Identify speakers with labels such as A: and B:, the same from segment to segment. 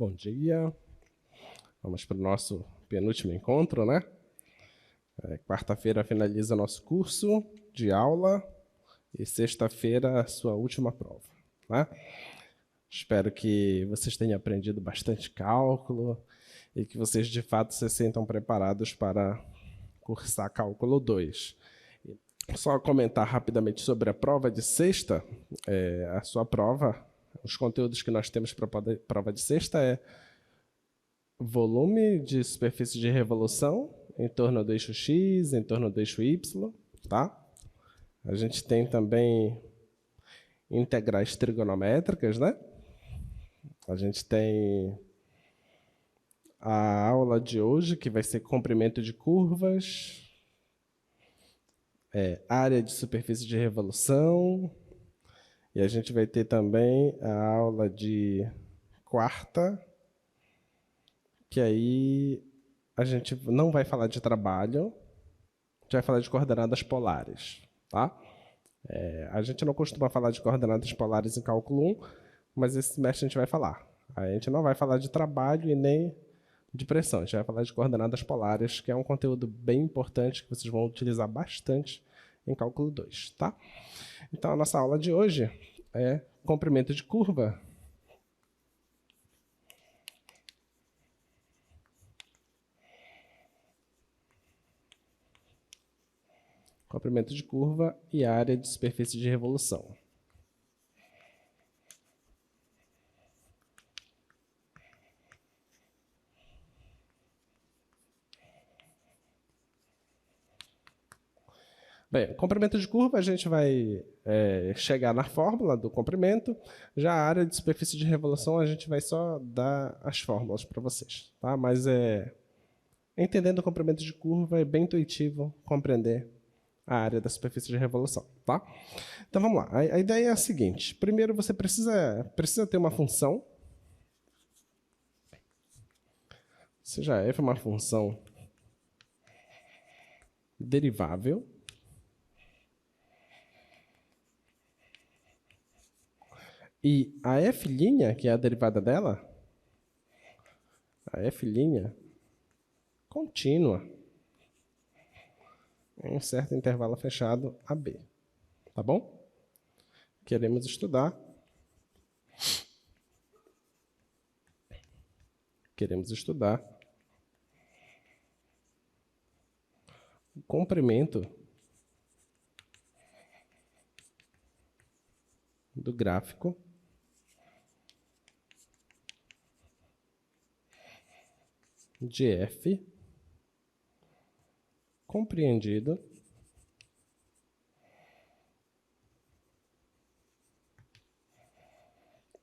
A: Bom dia. Vamos para o nosso penúltimo encontro, né? Quarta-feira finaliza nosso curso de aula e sexta-feira a sua última prova, né? Espero que vocês tenham aprendido bastante cálculo e que vocês de fato se sintam preparados para cursar cálculo 2. Só comentar rapidamente sobre a prova de sexta. A sua prova, os conteúdos que nós temos para a prova de sexta é volume de superfície de revolução em torno do eixo X, em torno do eixo Y, tá? A gente tem também integrais trigonométricas, né? A gente tem a aula de hoje, que vai ser comprimento de curvas, área de superfície de revolução, e a gente vai ter também a aula de quarta, que aí a gente não vai falar de trabalho, a gente vai falar de coordenadas polares, tá? A gente não costuma falar de coordenadas polares em cálculo 1, mas esse semestre a gente vai falar. A gente não vai falar de trabalho e nem de pressão, a gente vai falar de coordenadas polares, que é um conteúdo bem importante que vocês vão utilizar bastante em cálculo 2, tá? Então, a nossa aula de hoje é comprimento de curva. Comprimento de curva e área de superfície de revolução. Bem, comprimento de curva, a gente vai chegar na fórmula do comprimento. Já a área de superfície de revolução, a gente vai só dar as fórmulas para vocês, tá? Mas entendendo o comprimento de curva, é bem intuitivo compreender a área da superfície de revolução, tá? Então vamos lá. A ideia é a seguinte: primeiro você precisa ter uma função, seja f uma função derivável, e a f', que é a derivada dela, a f' contínua em um certo intervalo fechado AB. Tá bom? Queremos estudar o comprimento do gráfico de f compreendido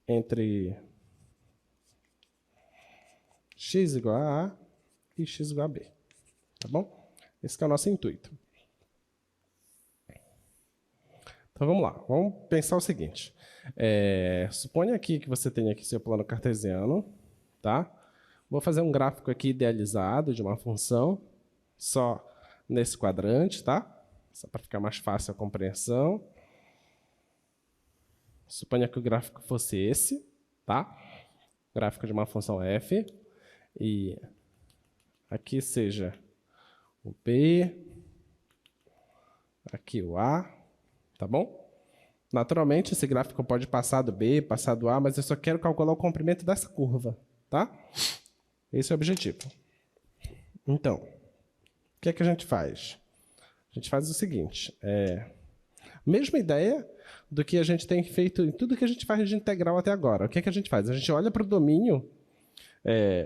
A: entre x igual a A e x igual a B. Tá bom? Esse que é o nosso intuito. Então vamos lá, vamos pensar o seguinte. Suponha aqui que você tem aqui seu plano cartesiano, tá? Vou fazer um gráfico aqui idealizado de uma função, só nesse quadrante, tá? Só para ficar mais fácil a compreensão. Suponha que o gráfico fosse esse, tá? Gráfico de uma função f, e aqui seja o B, aqui o A, tá bom? Naturalmente, esse gráfico pode passar do B, passar do A, mas eu só quero calcular o comprimento dessa curva, tá? Esse é o objetivo. Então, o que é que a gente faz? A gente faz o seguinte, mesma ideia do que a gente tem feito em tudo que a gente faz de integral até agora. O que é que a gente faz? A gente olha para o domínio,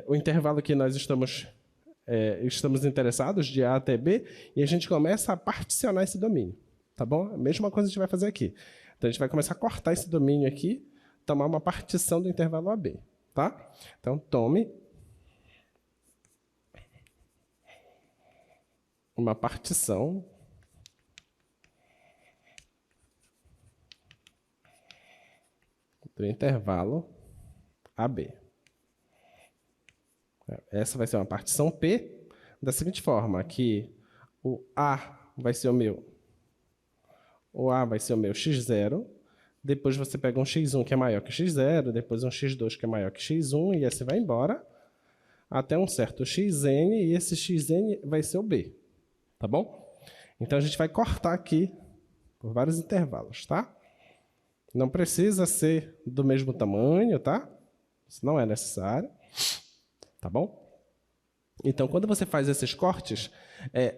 A: o intervalo que nós estamos interessados, de A até B, e a gente começa a particionar esse domínio. Tá bom? A mesma coisa a gente vai fazer aqui. Então, a gente vai começar a cortar esse domínio aqui, tomar uma partição do intervalo AB. Tá? Então, tome uma partição do intervalo AB. Essa vai ser uma partição P, da seguinte forma, que o A vai ser o meu x0, depois você pega um x1 que é maior que x0, depois um x2 que é maior que x1, e assim vai embora, até um certo xn, e esse xn vai ser o b, tá bom? Então, a gente vai cortar aqui por vários intervalos, tá? Não precisa ser do mesmo tamanho, tá? Isso não é necessário, tá bom? Então, quando você faz esses cortes,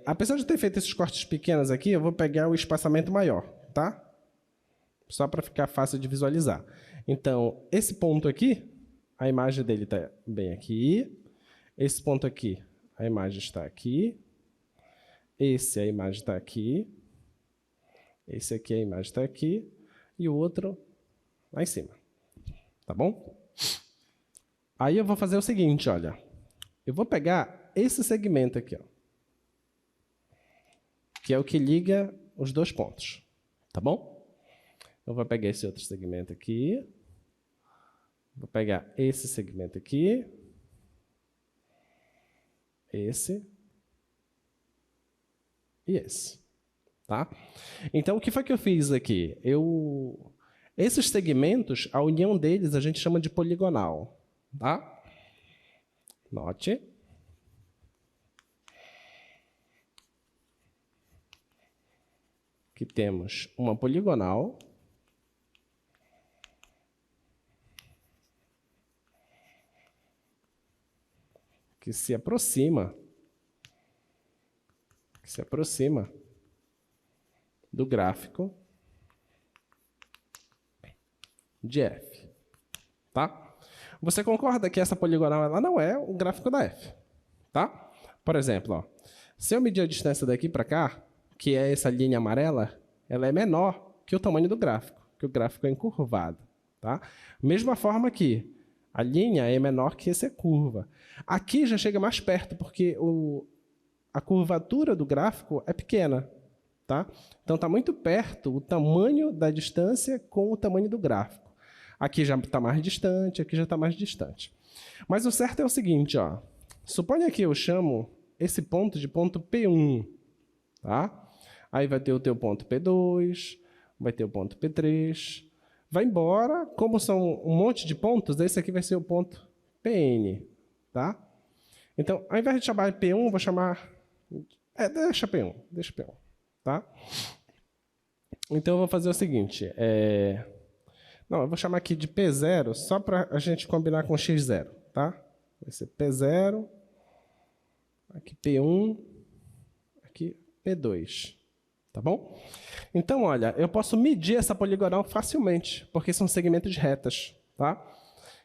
A: apesar de ter feito esses cortes pequenos aqui, eu vou pegar o espaçamento maior, tá? Só para ficar fácil de visualizar. Então, esse ponto aqui, a imagem dele está bem aqui. Esse ponto aqui, a imagem está aqui. A imagem está aqui. Esse aqui, a imagem está aqui. E o outro lá em cima. Tá bom? Aí eu vou fazer o seguinte, olha. Eu vou pegar esse segmento aqui, ó, que é o que liga os dois pontos. Tá bom? Eu vou pegar esse outro segmento aqui. Vou pegar esse segmento aqui. Esse. E esse. Tá? Então, o que foi que eu fiz aqui? Esses segmentos, a união deles a gente chama de poligonal. Tá? Note. Que temos uma poligonal que se aproxima do gráfico de f. Tá? Você concorda que essa poligonal ela não é o gráfico da f? Tá? Por exemplo, ó, se eu medir a distância daqui para cá, que é essa linha amarela, ela é menor que o tamanho do gráfico, que o gráfico é encurvado. Tá? Mesma forma que a linha é menor que essa curva. Aqui já chega mais perto, porque a curvatura do gráfico é pequena. Tá? Então, está muito perto o tamanho da distância com o tamanho do gráfico. Aqui já está mais distante, aqui já está mais distante. Mas o certo é o seguinte, ó. Suponha que eu chamo esse ponto de ponto P1. Tá? Aí vai ter o teu ponto P2, vai ter o ponto P3. Vai embora, como são um monte de pontos, esse aqui vai ser o ponto Pn. Tá? Então, ao invés de chamar P1, vou chamar... deixa P1. Tá? Então, eu vou fazer o seguinte. Não, eu vou chamar aqui de P0, só para a gente combinar com x0. Tá? Vai ser P0, aqui P1, aqui P2. Tá bom? Então, olha, eu posso medir essa poligonal facilmente, porque são segmentos de retas. Tá?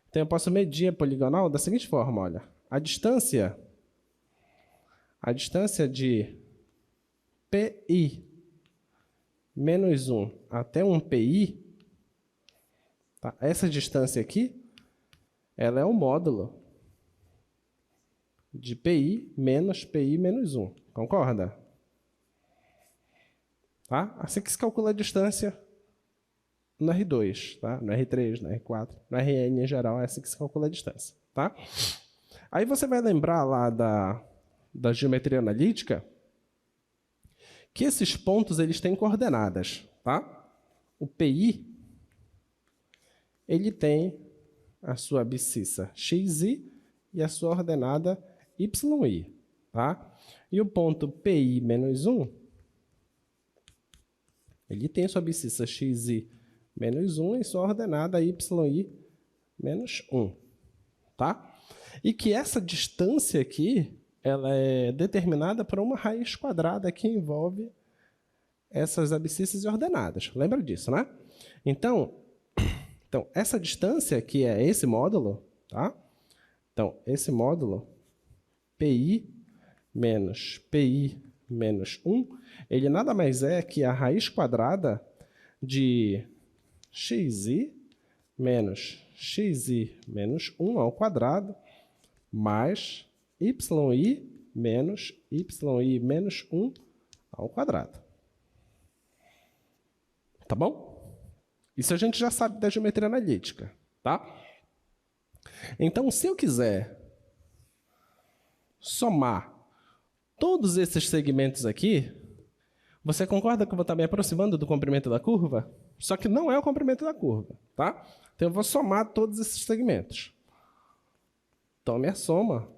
A: Então, eu posso medir a poligonal da seguinte forma, olha. A distância de PI menos 1 até um PI, tá? Essa distância aqui, ela é o módulo de PI menos 1. Concorda? Tá? Assim que se calcula a distância no R2, tá? No R3, no R4, no Rn em geral, é assim que se calcula a distância. Tá? Aí você vai lembrar lá da geometria analítica que esses pontos eles têm coordenadas. Tá? O PI ele tem a sua abscissa xi e a sua ordenada yi. Tá? E o ponto PI menos 1, ele tem a sua abscissa xi menos 1 e sua ordenada yi menos 1. Tá? E que essa distância aqui ela é determinada por uma raiz quadrada que envolve essas abscissas e ordenadas. Lembra disso, né? Então, essa distância, que é esse módulo, tá? Então, esse módulo, PI menos 1, ele nada mais é que a raiz quadrada de xi menos 1 ao quadrado mais yi menos 1 ao quadrado. Tá bom? Isso a gente já sabe da geometria analítica, tá? Então, se eu quiser somar todos esses segmentos aqui, Você concorda que eu vou estar me aproximando do comprimento da curva? Só que não é o comprimento da curva, tá? Então eu vou somar todos esses segmentos. Tome a soma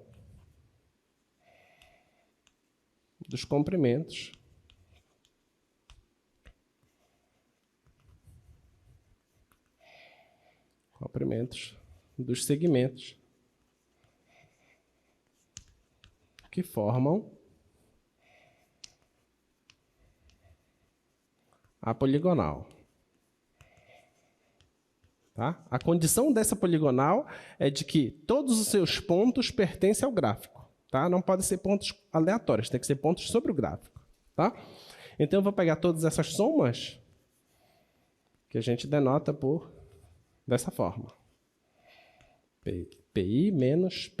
A: dos comprimentos dos segmentos que formam a poligonal. Tá? A condição dessa poligonal é de que todos os seus pontos pertencem ao gráfico. Tá? Não podem ser pontos aleatórios, tem que ser pontos sobre o gráfico. Tá? Então, eu vou pegar todas essas somas que a gente denota dessa forma. PI menos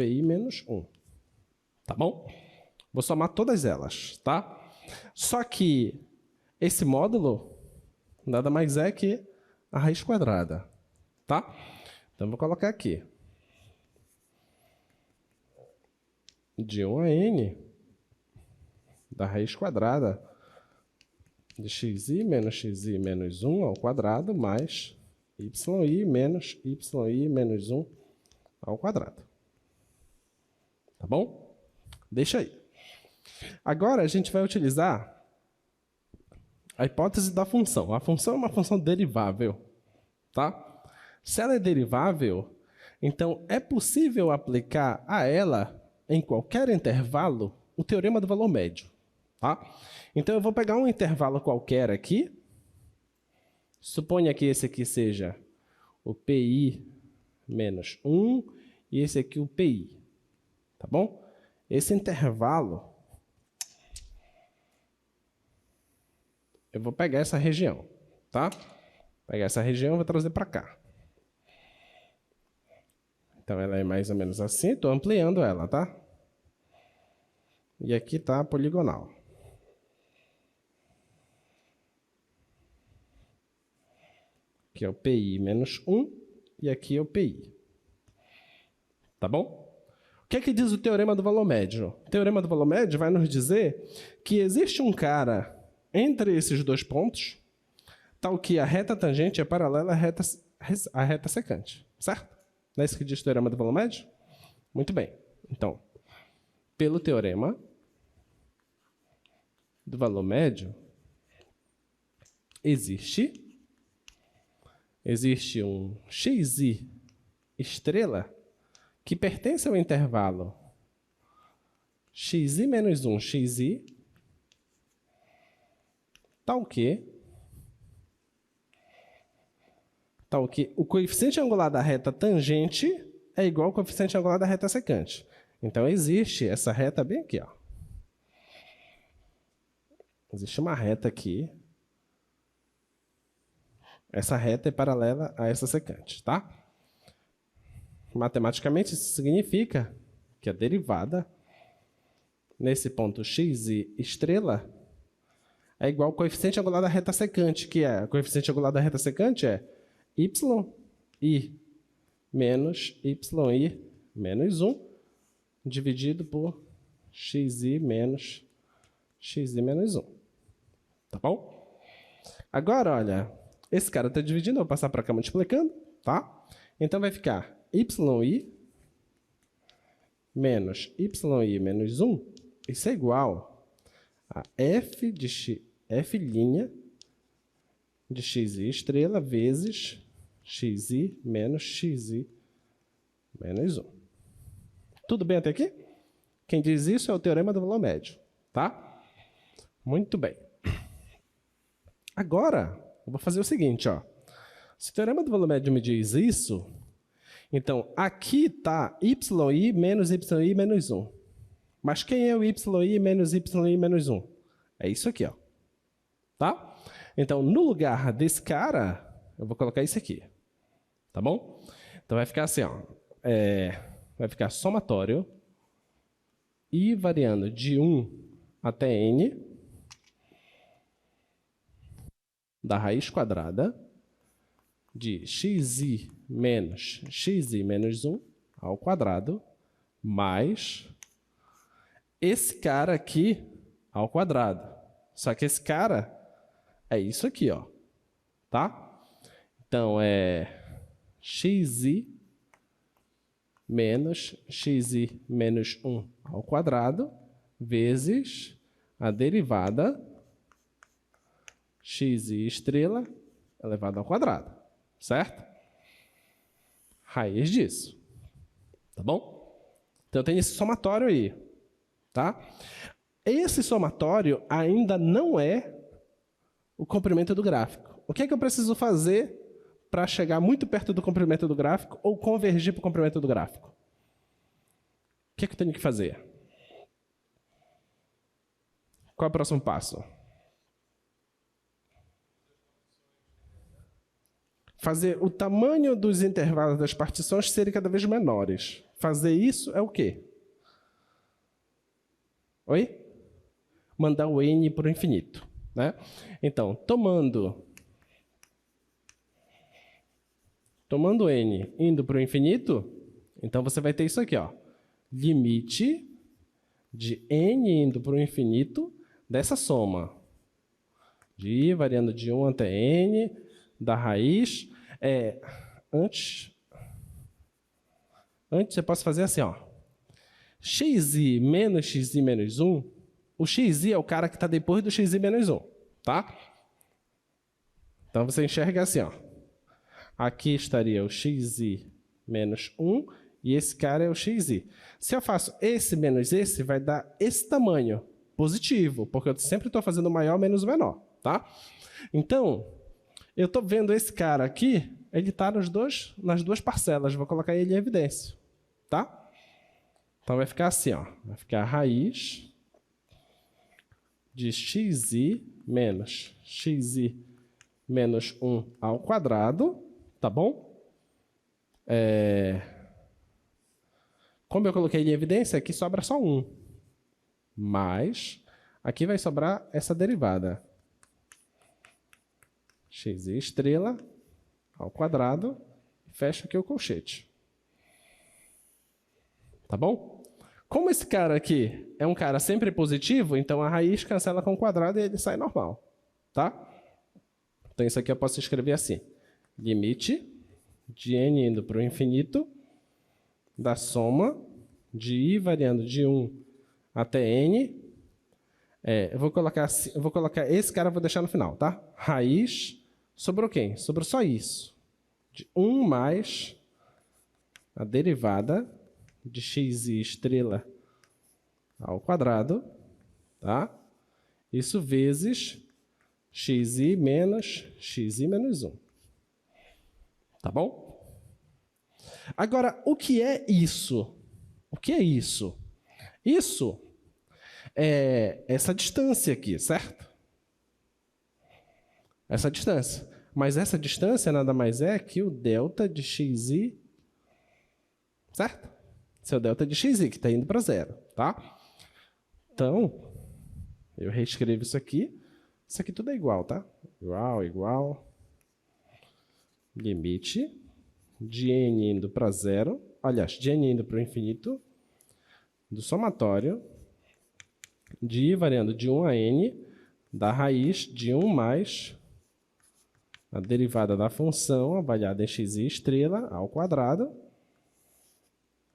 A: 1. Tá bom? Vou somar todas elas. Tá? Só que esse módulo nada mais é que a raiz quadrada. Tá? Então, vou colocar aqui. De 1 a n da raiz quadrada de xi menos 1 ao quadrado mais yi menos 1 ao quadrado. Tá bom? Deixa aí. Agora, a gente vai utilizar a hipótese da função. A função é uma função derivável. Tá? Se ela é derivável, então é possível aplicar a ela, em qualquer intervalo, o teorema do valor médio. Tá? Então, eu vou pegar um intervalo qualquer aqui. Suponha que esse aqui seja o PI menos 1 e esse aqui o PI. Tá bom? Esse intervalo, eu vou pegar essa região. Tá? Pegar essa região e vou trazer para cá. Então, ela é mais ou menos assim. Estou ampliando ela, tá? E aqui está a poligonal. Aqui é o PI menos 1 e aqui é o PI. Tá bom? O que é que diz o teorema do valor médio? O teorema do valor médio vai nos dizer que existe um cara entre esses dois pontos, tal que a reta tangente é paralela à reta secante. Certo? Não é isso que diz o teorema do valor médio? Muito bem. Então, pelo teorema do valor médio, existe um xi estrela que pertence ao intervalo xi menos 1, xi, tal que o coeficiente angular da reta tangente é igual ao coeficiente angular da reta secante. Então, existe essa reta bem aqui. Ó. Existe uma reta aqui. Essa reta é paralela a essa secante. Tá? Matematicamente, isso significa que a derivada nesse ponto xi estrela é igual ao coeficiente angular da reta secante, que é o coeficiente angular da reta secante é yi menos 1 dividido por xi menos 1. Tá bom? Agora, olha, esse cara está dividindo, eu vou passar para cá multiplicando, tá? Então, vai ficar yi menos yi menos 1, isso é igual a f de xi estrela vezes xi menos 1. Tudo bem até aqui? Quem diz isso é o teorema do valor médio, tá? Muito bem. Agora, eu vou fazer o seguinte, ó. Se o teorema do valor médio me diz isso, então aqui está yi menos 1. Mas quem é o yi menos 1? É isso aqui, ó. Tá? Então, no lugar desse cara, eu vou colocar isso aqui. Tá bom? Então, vai ficar assim, ó. Vai ficar somatório i variando de 1 até n da raiz quadrada de xi menos 1 ao quadrado mais esse cara aqui ao quadrado. Só que esse cara é isso aqui, ó. Tá? Então, é xi menos xi menos 1 ao quadrado vezes a derivada xi estrela elevado ao quadrado, certo? Raiz disso, tá bom? Então, tem esse somatório aí, tá? Esse somatório ainda não é o comprimento do gráfico. O que é que eu preciso fazer para chegar muito perto do comprimento do gráfico ou convergir para o comprimento do gráfico? O que é que eu tenho que fazer? Qual é o próximo passo? Fazer o tamanho dos intervalos das partições serem cada vez menores. Fazer isso é o quê? Oi? Mandar o n para o infinito, né? Então, tomando n indo para o infinito, então você vai ter isso aqui, ó. Limite de n indo para o infinito dessa soma. De i variando de 1 até n, da raiz. Antes eu posso fazer assim, ó. xi menos 1, o xi é o cara que está depois do xi menos 1, tá? Então, você enxerga assim, ó. Aqui estaria o xi menos 1 e esse cara é o xi. Se eu faço esse menos esse, vai dar esse tamanho positivo, porque eu sempre estou fazendo maior menos menor, tá? Então, eu estou vendo esse cara aqui, ele está nas duas parcelas, vou colocar ele em evidência, tá? Então, vai ficar assim, ó. Vai ficar a raiz de xi menos 1 ao quadrado, tá bom? Como eu coloquei ele em evidência, aqui sobra só 1. Mas aqui vai sobrar essa derivada. xi estrela ao quadrado, fecha aqui o colchete. Tá bom? Como esse cara aqui é um cara sempre positivo, então a raiz cancela com o quadrado e ele sai normal. Tá? Então isso aqui eu posso escrever assim. Limite de n indo para o infinito da soma de i variando de 1 até n. Eu vou colocar esse cara, eu vou deixar no final, tá? Raiz, sobrou quem? Sobrou só isso. De 1 mais a derivada de xi estrela ao quadrado, tá? Isso vezes xi menos 1. Tá bom? Agora, o que é isso? O que é isso? Isso é essa distância aqui, certo? Essa distância. Mas essa distância nada mais é que o delta de xi, certo? Esse é o delta de xi, que está indo para zero, tá? Então, eu reescrevo isso aqui. Isso aqui tudo é igual, tá? Igual. Limite de n indo para zero, aliás, de n indo para o infinito, do somatório de i variando de 1 a n, da raiz de 1 mais a derivada da função avaliada em xi estrela ao quadrado,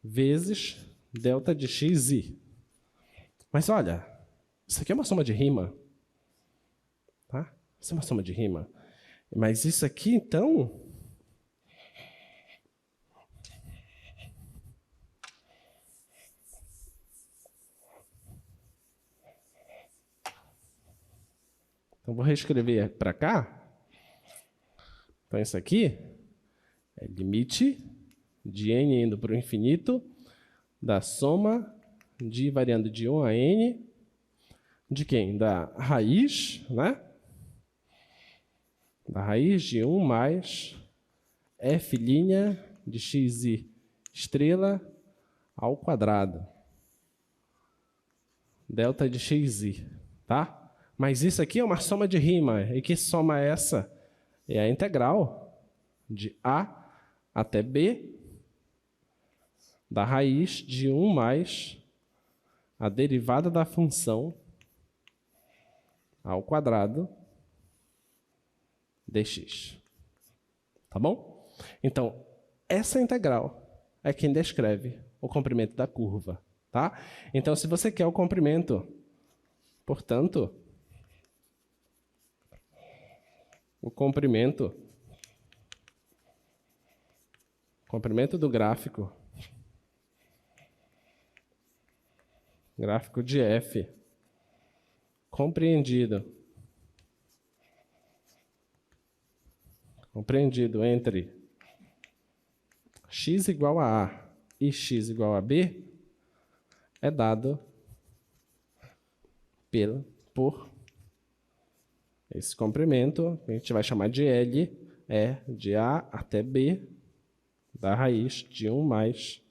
A: vezes delta de xi. Mas olha, isso aqui é uma soma de rima. Tá? Isso é uma soma de rima. Mas isso aqui, então... Então, vou reescrever para cá. Então, isso aqui é limite de n indo para o infinito da soma de i variando de 1 a n de quem? Da raiz, né? Da raiz de 1 mais f' de xi estrela ao quadrado. Delta de xi, tá? Mas isso aqui é uma soma de rima. E que soma é essa? É a integral de a até b da raiz de 1 mais a derivada da função ao quadrado dx. Tá bom? Então, essa integral é quem descreve o comprimento da curva, tá? Então, se você quer o comprimento, portanto, o comprimento do gráfico de f, compreendido entre x igual a A e x igual a B, é dado por esse comprimento, que a gente vai chamar de L, é de A até B, da raiz de 1 mais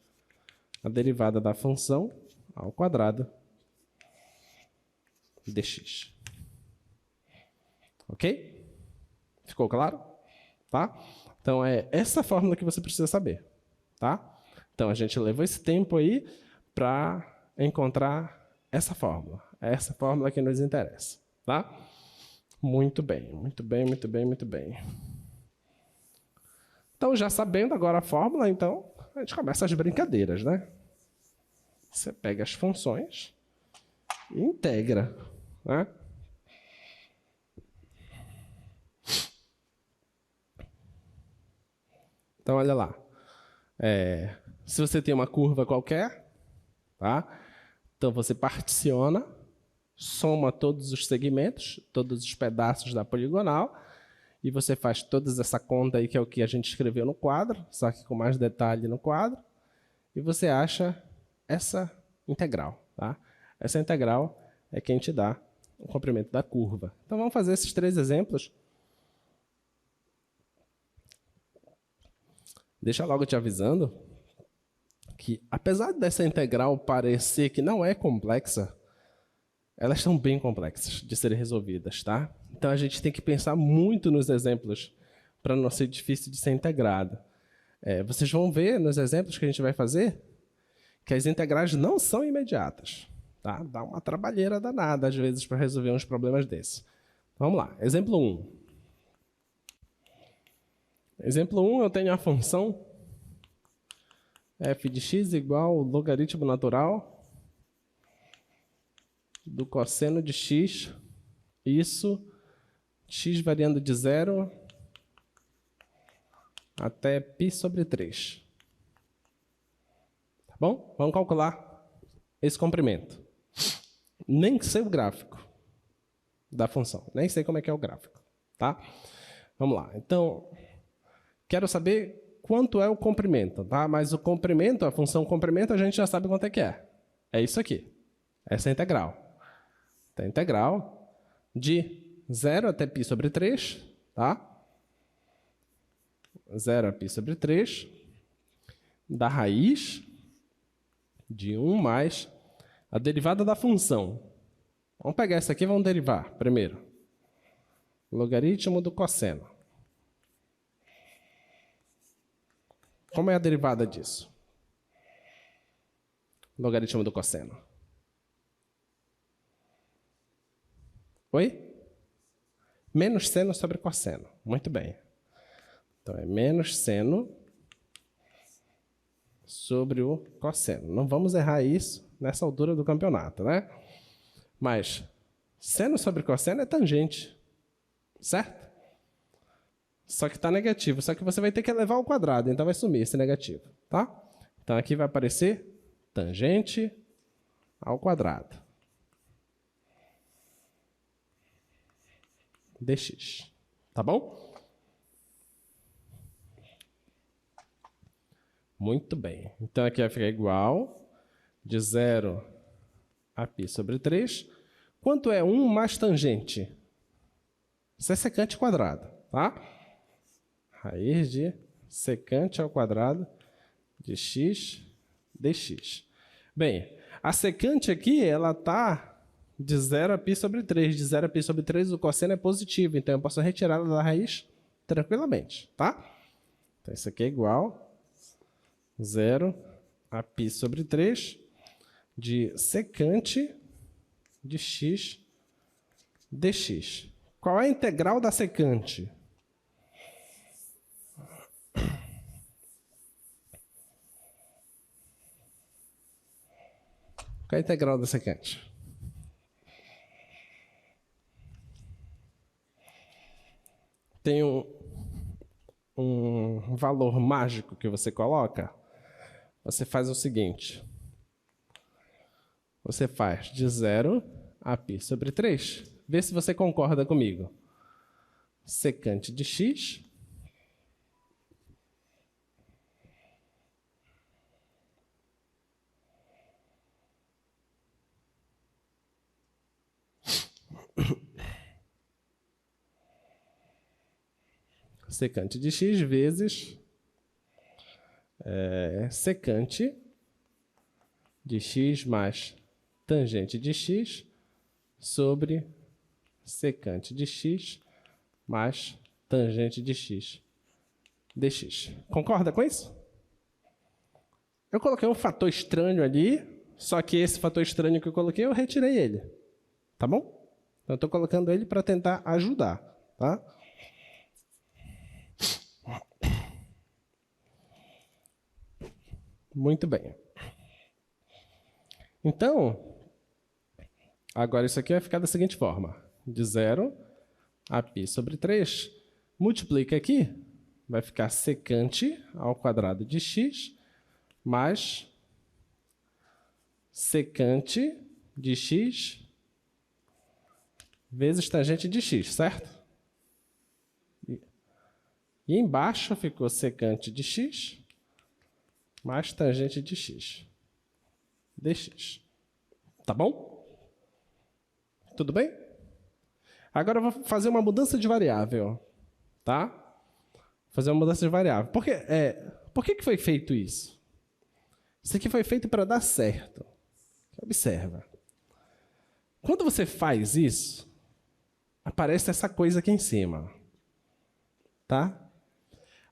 A: a derivada da função ao quadrado dx. Ok? Ficou claro? Tá? Então, é essa fórmula que você precisa saber. Tá? Então, a gente levou esse tempo aí para encontrar essa fórmula. É essa fórmula que nos interessa. Tá? Muito bem, muito bem, muito bem, muito bem. Então, já sabendo agora a fórmula, então, a gente começa as brincadeiras, né? Você pega as funções e integra, né? Então, olha lá. Se você tem uma curva qualquer, tá? Então, você particiona, soma todos os segmentos, todos os pedaços da poligonal, e você faz toda essa conta aí, que é o que a gente escreveu no quadro, só que com mais detalhe no quadro, e você acha essa integral, tá? Essa integral é quem te dá o comprimento da curva. Então, vamos fazer esses 3 exemplos. Deixa logo te avisando que, apesar dessa integral parecer que não é complexa, elas são bem complexas de serem resolvidas, tá? Então, a gente tem que pensar muito nos exemplos para não ser difícil de ser integrado. Vocês vão ver nos exemplos que a gente vai fazer que as integrais não são imediatas. Tá? Dá uma trabalheira danada, às vezes, para resolver uns problemas desses. Vamos lá. Exemplo 1. Exemplo 1, eu tenho a função f de x igual ao logaritmo natural do cosseno de x, isso, x variando de 0 até π sobre 3. Tá bom? Vamos calcular esse comprimento. Nem sei o gráfico da função, nem sei como é que é o gráfico. Tá? Vamos lá. Então, quero saber quanto é o comprimento, tá? Mas o comprimento, a função comprimento, a gente já sabe quanto é que é. É isso aqui. Essa é a integral. Então, a integral de 0 até π sobre 3, tá? 0 a π sobre 3, da raiz de 1 mais a derivada da função. Vamos pegar essa aqui e vamos derivar primeiro. Logaritmo do cosseno. Como é a derivada disso? Logaritmo do cosseno. Oi? Menos seno sobre cosseno. Muito bem. Então, é menos seno sobre o cosseno. Não vamos errar isso nessa altura do campeonato, né? Mas seno sobre cosseno é tangente, certo? Só que está negativo, só que você vai ter que elevar ao quadrado, então vai sumir esse negativo, tá? Então, aqui vai aparecer tangente ao quadrado dx, tá bom? Muito bem. Então, aqui vai ficar igual de 0 a π sobre 3. Quanto é 1 mais tangente? Isso é secante quadrado, tá? Raiz de secante ao quadrado de x dx. Bem, a secante aqui, ela está de 0 a π sobre 3. De 0 a π sobre 3, o cosseno é positivo, então eu posso retirar ela da raiz tranquilamente, tá? Então, isso aqui é igual 0 a π sobre 3 de secante de x dx. Qual é a integral da secante? Qual é a integral da secante? Tem um valor mágico que você coloca. Você faz o seguinte. Você faz de 0 a π sobre 3. Vê se você concorda comigo. Secante de x secante de x vezes secante de x mais tangente de x sobre secante de x mais tangente de x dx. Concorda com isso? Eu coloquei um fator estranho ali, só que esse fator estranho que eu coloquei, eu retirei ele. Tá bom? Então, eu estou colocando ele para tentar ajudar. Tá? Muito bem. Então, agora isso aqui vai ficar da seguinte forma. De 0 a π sobre 3, multiplica aqui, vai ficar secante ao quadrado de x mais secante de x vezes tangente de x, certo? E embaixo ficou secante de x mais tangente de x dx. Tá bom? Tudo bem? Agora eu vou fazer uma mudança de variável. Tá? Fazer uma mudança de variável. Por que foi feito isso? Isso aqui foi feito para dar certo. Observa. Quando você faz isso, aparece essa coisa aqui em cima. Tá?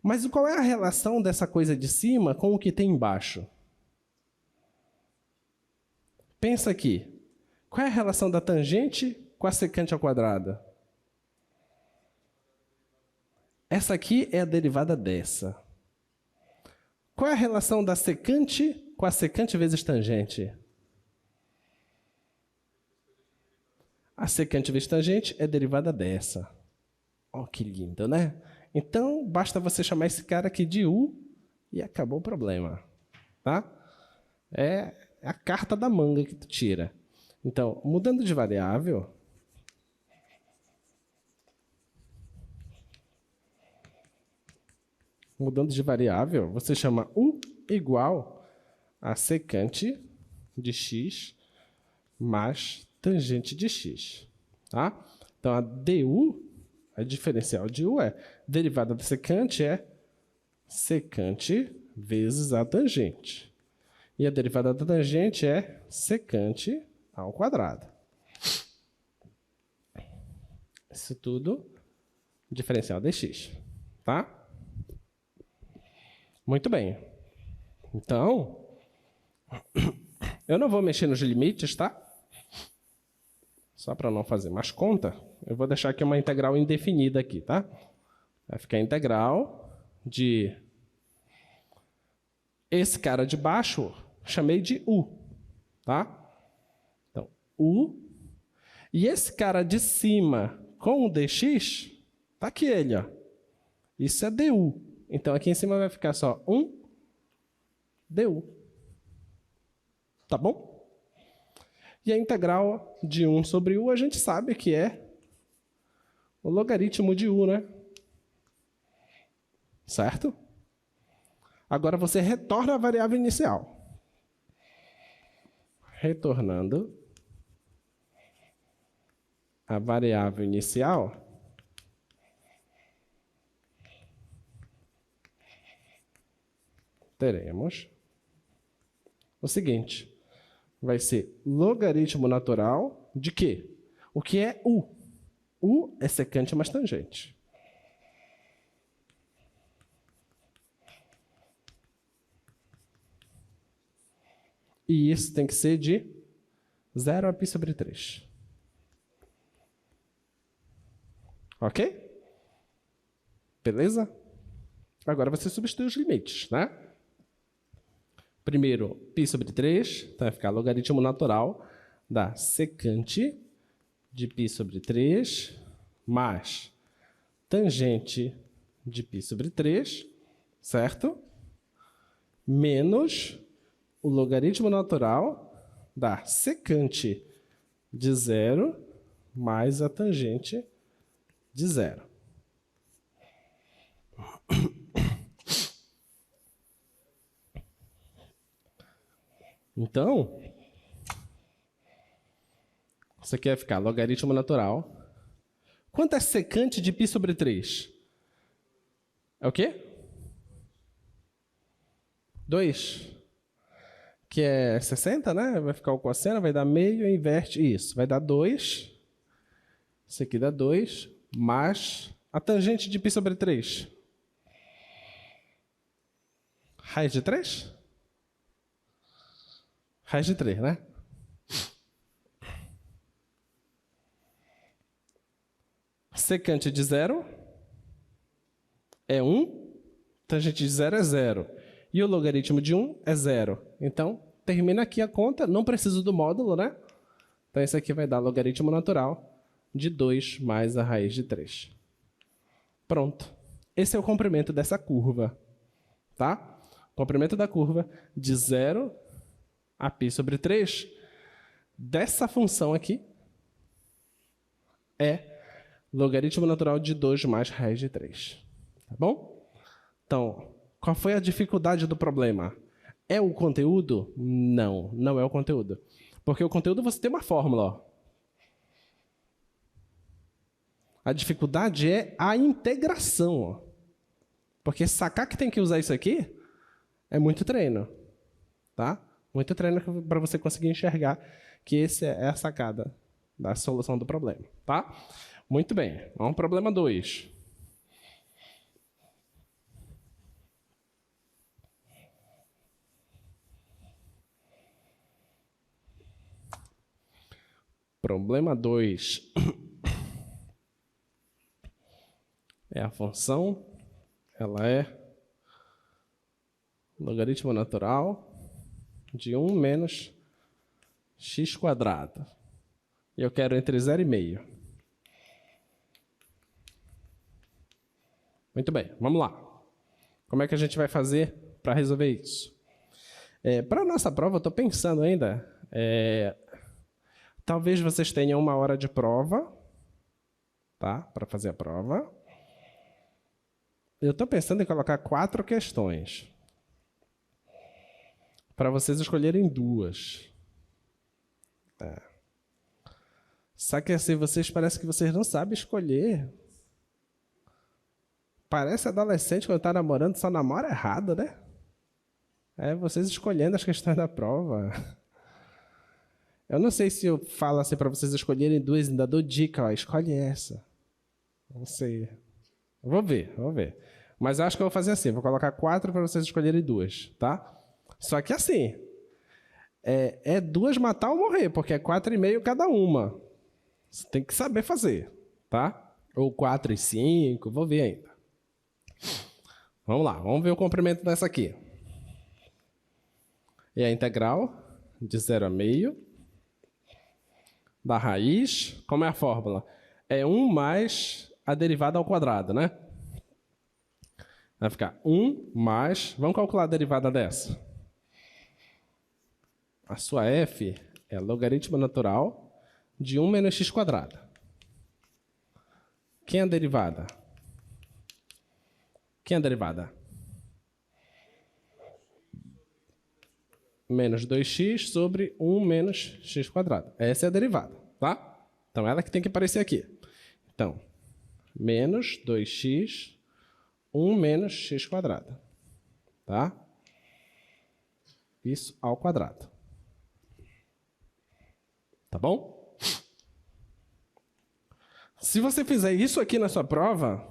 A: Mas qual é a relação dessa coisa de cima com o que tem embaixo? Pensa aqui. Qual é a relação da tangente com a secante ao quadrado? Essa aqui é a derivada dessa. Qual é a relação da secante com a secante vezes tangente? A secante vezes tangente é derivada dessa. Ó, que lindo, né? Então, basta você chamar esse cara aqui de u e acabou o problema. Tá? É a carta da manga que tu tira. Então, mudando de variável, você chama u igual a secante de x mais tangente de x. Tá? Então, a du, a diferencial de u é derivada da secante é secante vezes a tangente. E a derivada da tangente é secante ao quadrado. Isso tudo diferencial dx. Tá? Muito bem. Então, eu não vou mexer nos limites, tá? Só para não fazer mais conta, eu vou deixar aqui uma integral indefinida aqui, tá? Vai ficar integral de esse cara de baixo, chamei de u, tá? Então, u. E esse cara de cima com o dx, tá aqui ele, ó. Isso é du. Então, aqui em cima vai ficar só du. Tá bom? E a integral de 1 sobre u, a gente sabe que é o logaritmo de u, né? Certo? Agora você retorna a variável inicial. Retornando a variável inicial, teremos o seguinte. Vai ser logaritmo natural de quê? O que é u? U é secante mais tangente. E isso tem que ser de 0 a π sobre 3. Ok? Beleza? Agora você substitui os limites, né? Primeiro, π sobre 3, então vai ficar logaritmo natural da secante de π sobre 3 mais tangente de π sobre 3, certo? Menos o logaritmo natural da secante de 0 mais a tangente de 0. Então, isso aqui vai ficar logaritmo natural. Quanto é secante de π sobre 3? É o quê? 2. Que é 60, né? Vai ficar o cosseno, vai dar meio, inverte isso. Vai dar 2. Isso aqui dá 2, mais a tangente de π sobre 3. Raiz de 3? Raiz de 3, né? Secante de 0 é 1, tangente de 0 é 0. E o logaritmo de 1 é 0. Então, termina aqui a conta, não preciso do módulo, né? Então, isso aqui vai dar logaritmo natural de 2 mais a raiz de 3. Pronto. Esse é o comprimento dessa curva, tá? O comprimento da curva de 0 a π sobre 3 dessa função aqui é logaritmo natural de 2 mais raiz de 3. Tá bom? Então, qual foi a dificuldade do problema? É o conteúdo? Não, não é o conteúdo. Porque o conteúdo você tem uma fórmula. Ó. A dificuldade é a integração. Ó. Porque sacar que tem que usar isso aqui é muito treino. Tá? Muito treino para você conseguir enxergar que essa é a sacada da solução do problema. Tá? Muito bem. Vamos ao problema 2. Problema 2 é a função, ela é logaritmo natural de 1 menos x². E eu quero entre 0 e meio. Muito bem, vamos lá. Como é que a gente vai fazer para resolver isso? Para a nossa prova, eu estou pensando ainda... Talvez vocês tenham 1 hora de prova, tá? Para fazer a prova. Eu estou pensando em colocar 4 questões. Para vocês escolherem 2. Só que assim, parece que vocês não sabem escolher. Parece adolescente quando está namorando, só namora errado, né? Vocês escolhendo as questões da prova. Eu não sei se eu falo assim para vocês escolherem 2 e ainda dou dica, ó, escolhe essa. Não sei. Vou ver. Mas eu acho que eu vou fazer assim, vou colocar 4 para vocês escolherem 2, tá? Só que assim, 2 matar ou morrer, porque é 4,5 cada uma. Você tem que saber fazer, tá? Ou 4 e 5, vou ver ainda. Vamos lá, vamos ver o comprimento dessa aqui. É a integral de 0 a meio da raiz, como é a fórmula? É 1 mais a derivada ao quadrado, né? Vai ficar 1 mais... Vamos calcular a derivada dessa. A sua f é logaritmo natural de 1 menos x². Quem é a derivada? Menos 2x sobre 1 menos x². Essa é a derivada, tá? Então, ela que tem que aparecer aqui. Então, menos 2x, 1 menos x². Tá? Isso ao quadrado. Tá bom? Se você fizer isso aqui na sua prova,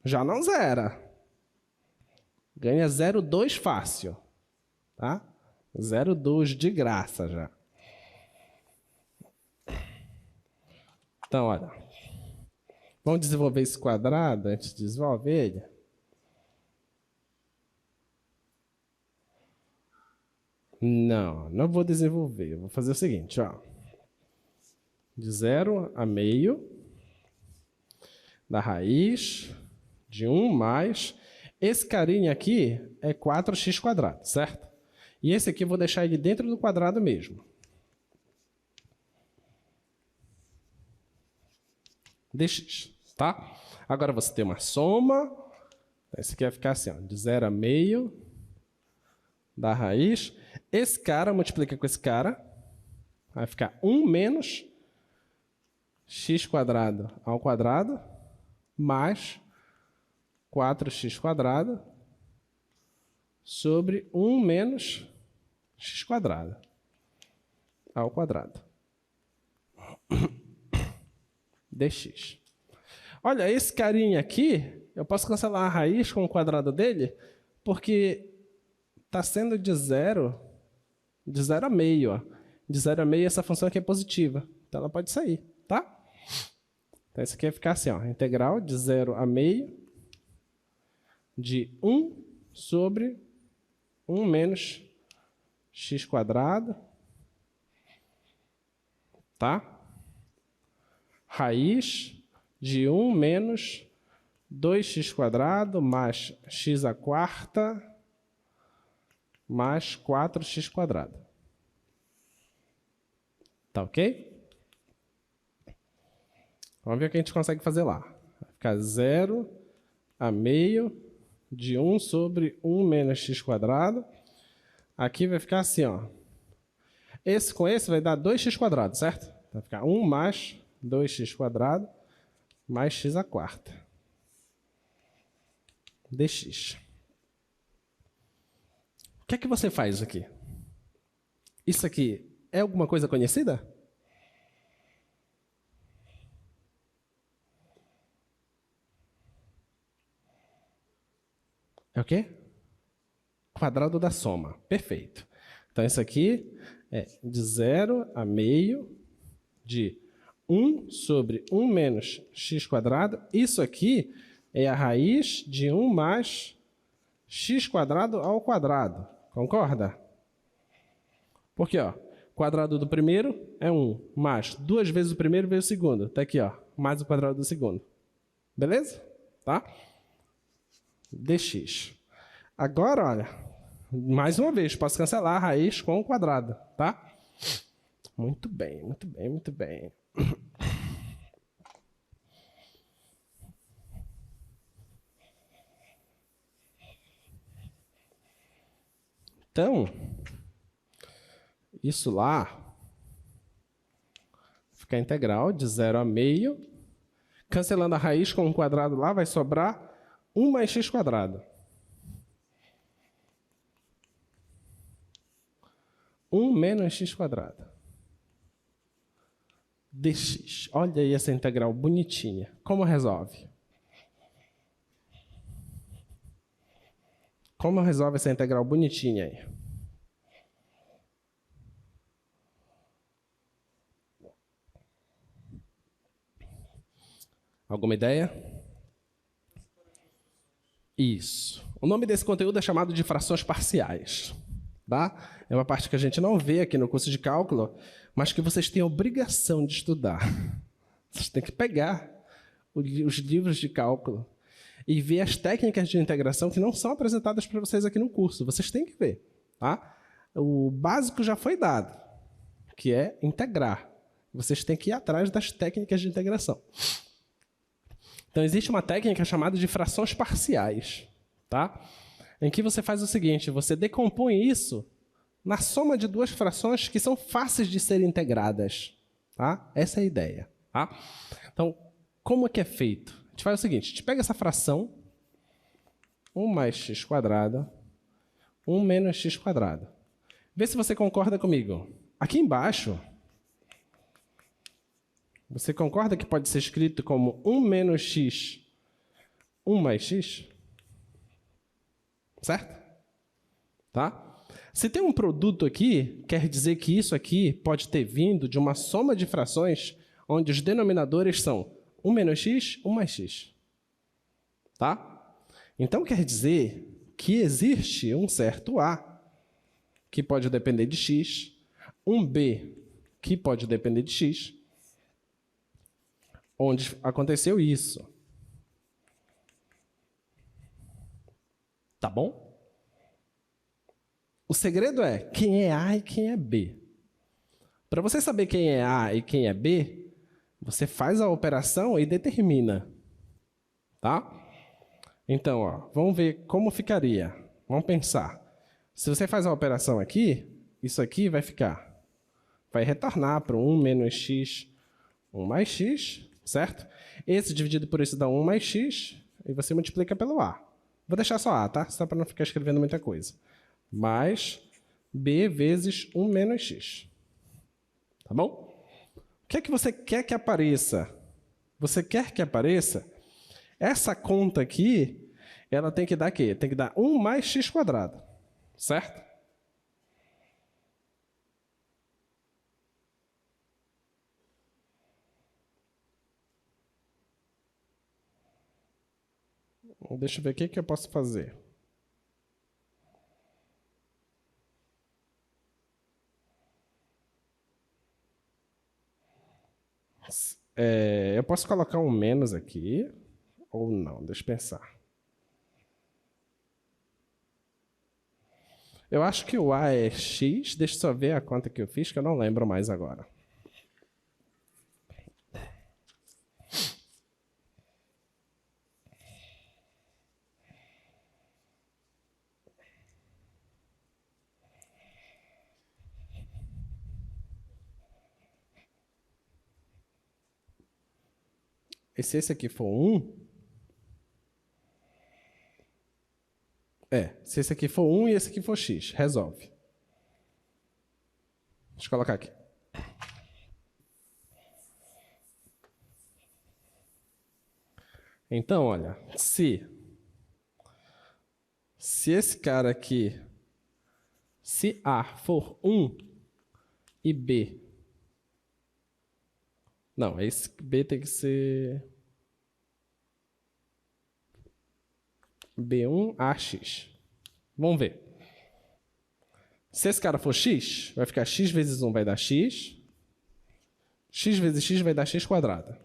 A: já não zera. Ganha 0,2 fácil. Tá? 0,2 de graça já. Então, olha. Vamos desenvolver esse quadrado antes de desenvolver ele? Não, não vou desenvolver. Eu vou fazer o seguinte, ó. De 0 a meio da raiz de 1 mais... Esse carinha aqui é 4x², certo? E esse aqui eu vou deixar ele dentro do quadrado mesmo. Dx, tá? Agora você tem uma soma. Esse aqui vai ficar assim, ó, de 0 a meio da raiz. Esse cara multiplica com esse cara. Vai ficar 1 menos x² ao quadrado mais 4x² sobre 1 menos x² ao quadrado. Dx. Olha, esse carinha aqui, eu posso cancelar a raiz com o quadrado dele, porque está sendo de 0 a meio. Ó. De 0 a meio, essa função aqui é positiva. Então, ela pode sair, tá? Então, isso aqui vai ficar assim, ó, integral de 0 a meio de 1 sobre 1 menos x², tá? Raiz de 1 menos 2x² mais x² mais 4x². Tá ok? Vamos ver o que a gente consegue fazer lá. Vai ficar 0 a meio de 1 sobre 1 menos x². Aqui vai ficar assim, ó. Esse com esse vai dar 2x², certo? Vai ficar 1 mais 2x² mais x². Dx. O que é que você faz aqui? Isso aqui é alguma coisa conhecida? É o quê? Quadrado da soma. Perfeito. Então, isso aqui é de 0 a meio de 1 sobre 1 menos x². Isso aqui é a raiz de 1 mais x² ao quadrado. Concorda? Porque, ó, quadrado do primeiro é 1, mais 2 vezes o primeiro vezes o segundo. Tá aqui, ó, mais o quadrado do segundo. Beleza? Tá? Dx. Agora, olha, mais uma vez, posso cancelar a raiz com o quadrado, tá? Muito bem, muito bem, muito bem. Então, isso lá fica integral de 0 a meio. Cancelando a raiz com o quadrado lá, vai sobrar 1 mais x². 1 menos x². Dx. Olha aí essa integral bonitinha. Como resolve? Como resolve essa integral bonitinha aí? Alguma ideia? Isso. O nome desse conteúdo é chamado de frações parciais. Tá? É uma parte que a gente não vê aqui no curso de cálculo, mas que vocês têm a obrigação de estudar. Vocês têm que pegar os livros de cálculo e ver as técnicas de integração que não são apresentadas para vocês aqui no curso. Vocês têm que ver. Tá? O básico já foi dado, que é integrar. Vocês têm que ir atrás das técnicas de integração. Então, existe uma técnica chamada de frações parciais, tá? Em que você faz o seguinte, você decompõe isso na soma de duas frações que são fáceis de serem integradas. Tá? Essa é a ideia. Tá? Então, como é que é feito? A gente faz o seguinte, a gente pega essa fração, 1 mais x², 1 menos x². Vê se você concorda comigo. Aqui embaixo, você concorda que pode ser escrito como 1 menos x, 1 mais x? Certo? Tá? Se tem um produto aqui, quer dizer que isso aqui pode ter vindo de uma soma de frações onde os denominadores são 1 menos x, 1 mais x. Tá? Então, quer dizer que existe um certo A, que pode depender de x, um B, que pode depender de x, onde aconteceu isso. Tá bom? O segredo é quem é A e quem é B. Para você saber quem é A e quem é B, você faz a operação e determina. Tá? Então, ó, vamos ver como ficaria. Vamos pensar. Se você faz a operação aqui, isso aqui vai retornar para 1 menos x, 1 mais x, certo? Esse dividido por esse dá 1 mais x, e você multiplica pelo A. Vou deixar só A, tá? Só para não ficar escrevendo muita coisa. Mais B vezes 1 menos x. Tá bom? O que é que você quer que apareça? Você quer que apareça essa conta aqui, ela tem que dar o quê? Tem que dar 1 mais x quadrado, certo? Deixa eu ver o que eu posso fazer. Eu posso colocar um menos aqui, ou não, deixa eu pensar. Eu acho que o A é x, deixa eu só ver a conta que eu fiz, que eu não lembro mais agora. E se esse aqui for 1... se esse aqui for 1 e esse aqui for x, resolve. Deixa eu colocar aqui. Então, olha, se esse cara aqui, se A for 1 e B... Não, esse B tem que ser B1AX. Vamos ver. Se esse cara for x, vai ficar x vezes 1 vai dar x. X vezes x vai dar x quadrado.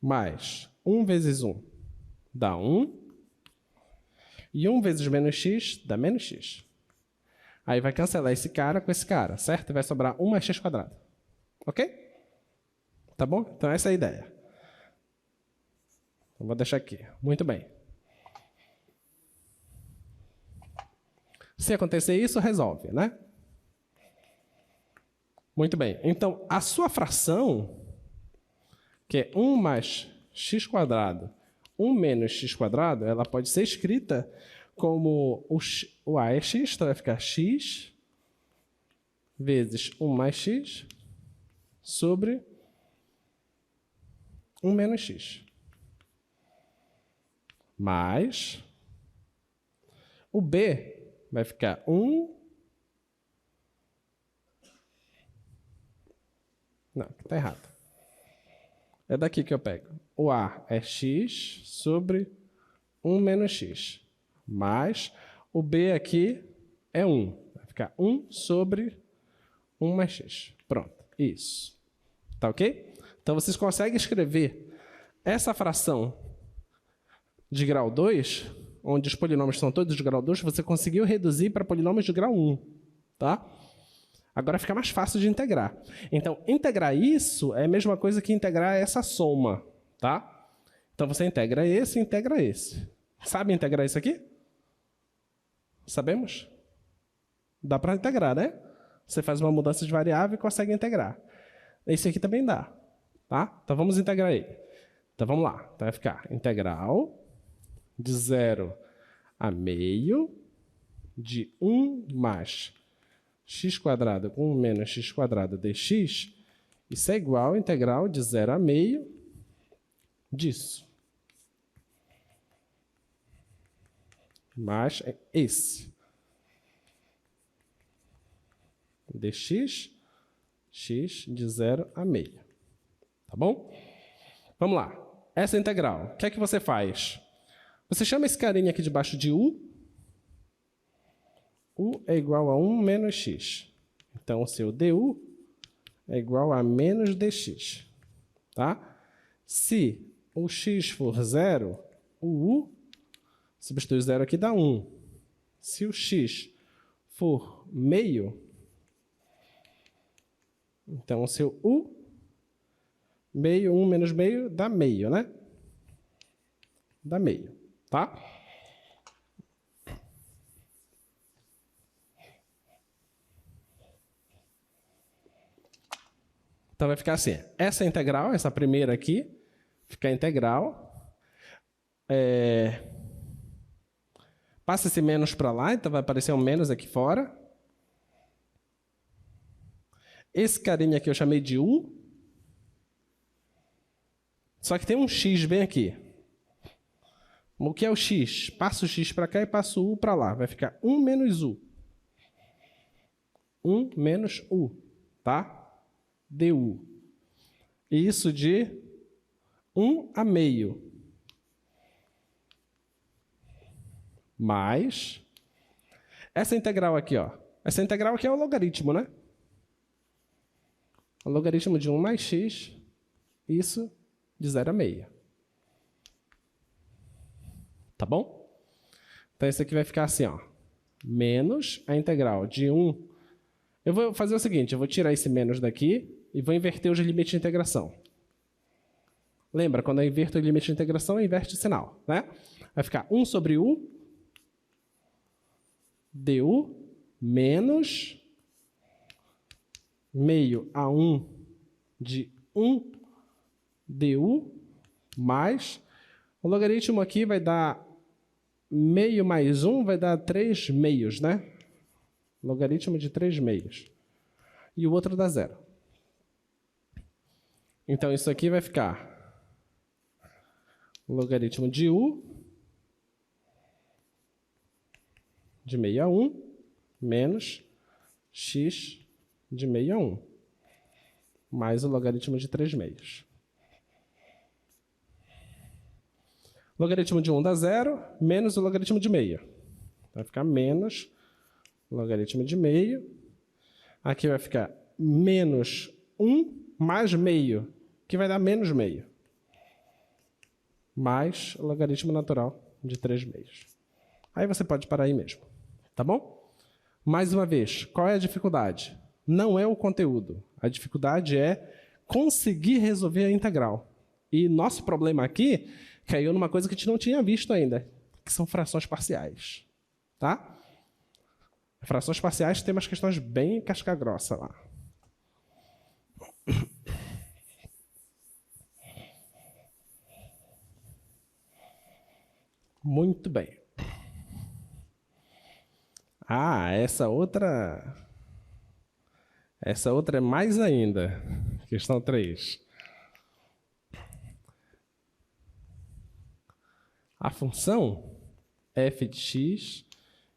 A: Mais 1 vezes 1 dá 1. E 1 vezes menos x dá menos x. Aí vai cancelar esse cara com esse cara, certo? E vai sobrar 1 mais x quadrado. Ok? Tá bom? Então essa é a ideia. Então, vou deixar aqui. Muito bem. Se acontecer isso, resolve, né? Muito bem. Então, a sua fração, que é 1 mais x quadrado, 1 menos x quadrado, ela pode ser escrita como o A é x, então vai ficar x vezes 1 mais x sobre 1 menos x. Mais o B vai ficar 1... Não, está errado. É daqui que eu pego. O A é x sobre 1 menos x. Mais o B aqui é 1. Vai ficar 1 sobre 1 mais x. Pronto, isso. Tá ok? Então, vocês conseguem escrever essa fração de grau 2, onde os polinômios são todos de grau 2, você conseguiu reduzir para polinômios de grau 1. Tá? Agora fica mais fácil de integrar. Então, integrar isso é a mesma coisa que integrar essa soma. Tá? Então, você integra esse e integra esse. Sabe integrar isso aqui? Sabemos? Dá para integrar, né? Você faz uma mudança de variável e consegue integrar. Esse aqui também dá. Tá? Então, vamos integrar ele. Então, vamos lá. Então, vai ficar integral de 0 a meio de 1 mais x quadrado com 1 menos x quadrado dx. Isso é igual ao integral de 0 a meio disso. Mais esse. Dx, x de 0 a meio. Tá bom? Vamos lá. Essa integral, o que é que você faz? Você chama esse carinha aqui debaixo de u. U é igual a 1 menos x. Então, o seu du é igual a menos dx. Tá? Se o x for 0, o u, substitui 0 aqui, dá 1. Se o x for meio, então o seu u, meio, 1 menos meio, dá meio, né? Dá meio, tá? Então vai ficar assim, essa integral, essa primeira aqui, fica integral. Passa esse menos para lá, então vai aparecer um menos aqui fora. Esse carinha aqui eu chamei de u. Só que tem um x bem aqui. O que é o x? Passo o x para cá e passo o u para lá. Vai ficar 1 menos u. 1 menos u, tá? Du. Isso de 1 a meio. Mais essa integral aqui, ó. Essa integral aqui é o logaritmo, né? O logaritmo de 1 mais x, isso de 0 a meia. Tá bom? Então, isso aqui vai ficar assim, ó. Menos a integral de 1. Eu vou fazer o seguinte, eu vou tirar esse menos daqui e vou inverter os limites de integração. Lembra, quando eu inverto o limite de integração, eu inverto o sinal, né? Vai ficar 1 sobre u du menos meio a 1 de 1 du mais o logaritmo aqui vai dar meio mais 1 vai dar 3 meios, né? Logaritmo de 3 meios. E o outro dá 0. Então, isso aqui vai ficar logaritmo de u de meio a 1 menos x de meio a 1 mais o logaritmo de 3 meios. Logaritmo de 1 dá 0, menos o logaritmo de meio. Vai ficar menos logaritmo de meio. Aqui vai ficar menos 1 mais meio, que vai dar menos meio. Mais o logaritmo natural de 3 meios. Aí você pode parar aí mesmo. Tá bom? Mais uma vez, qual é a dificuldade? Não é o conteúdo. A dificuldade é conseguir resolver a integral. E nosso problema aqui caiu numa coisa que a gente não tinha visto ainda, que são frações parciais. Tá? Frações parciais tem umas questões bem casca-grossa lá. Muito bem. Essa outra é mais ainda. Questão 3. A função f de x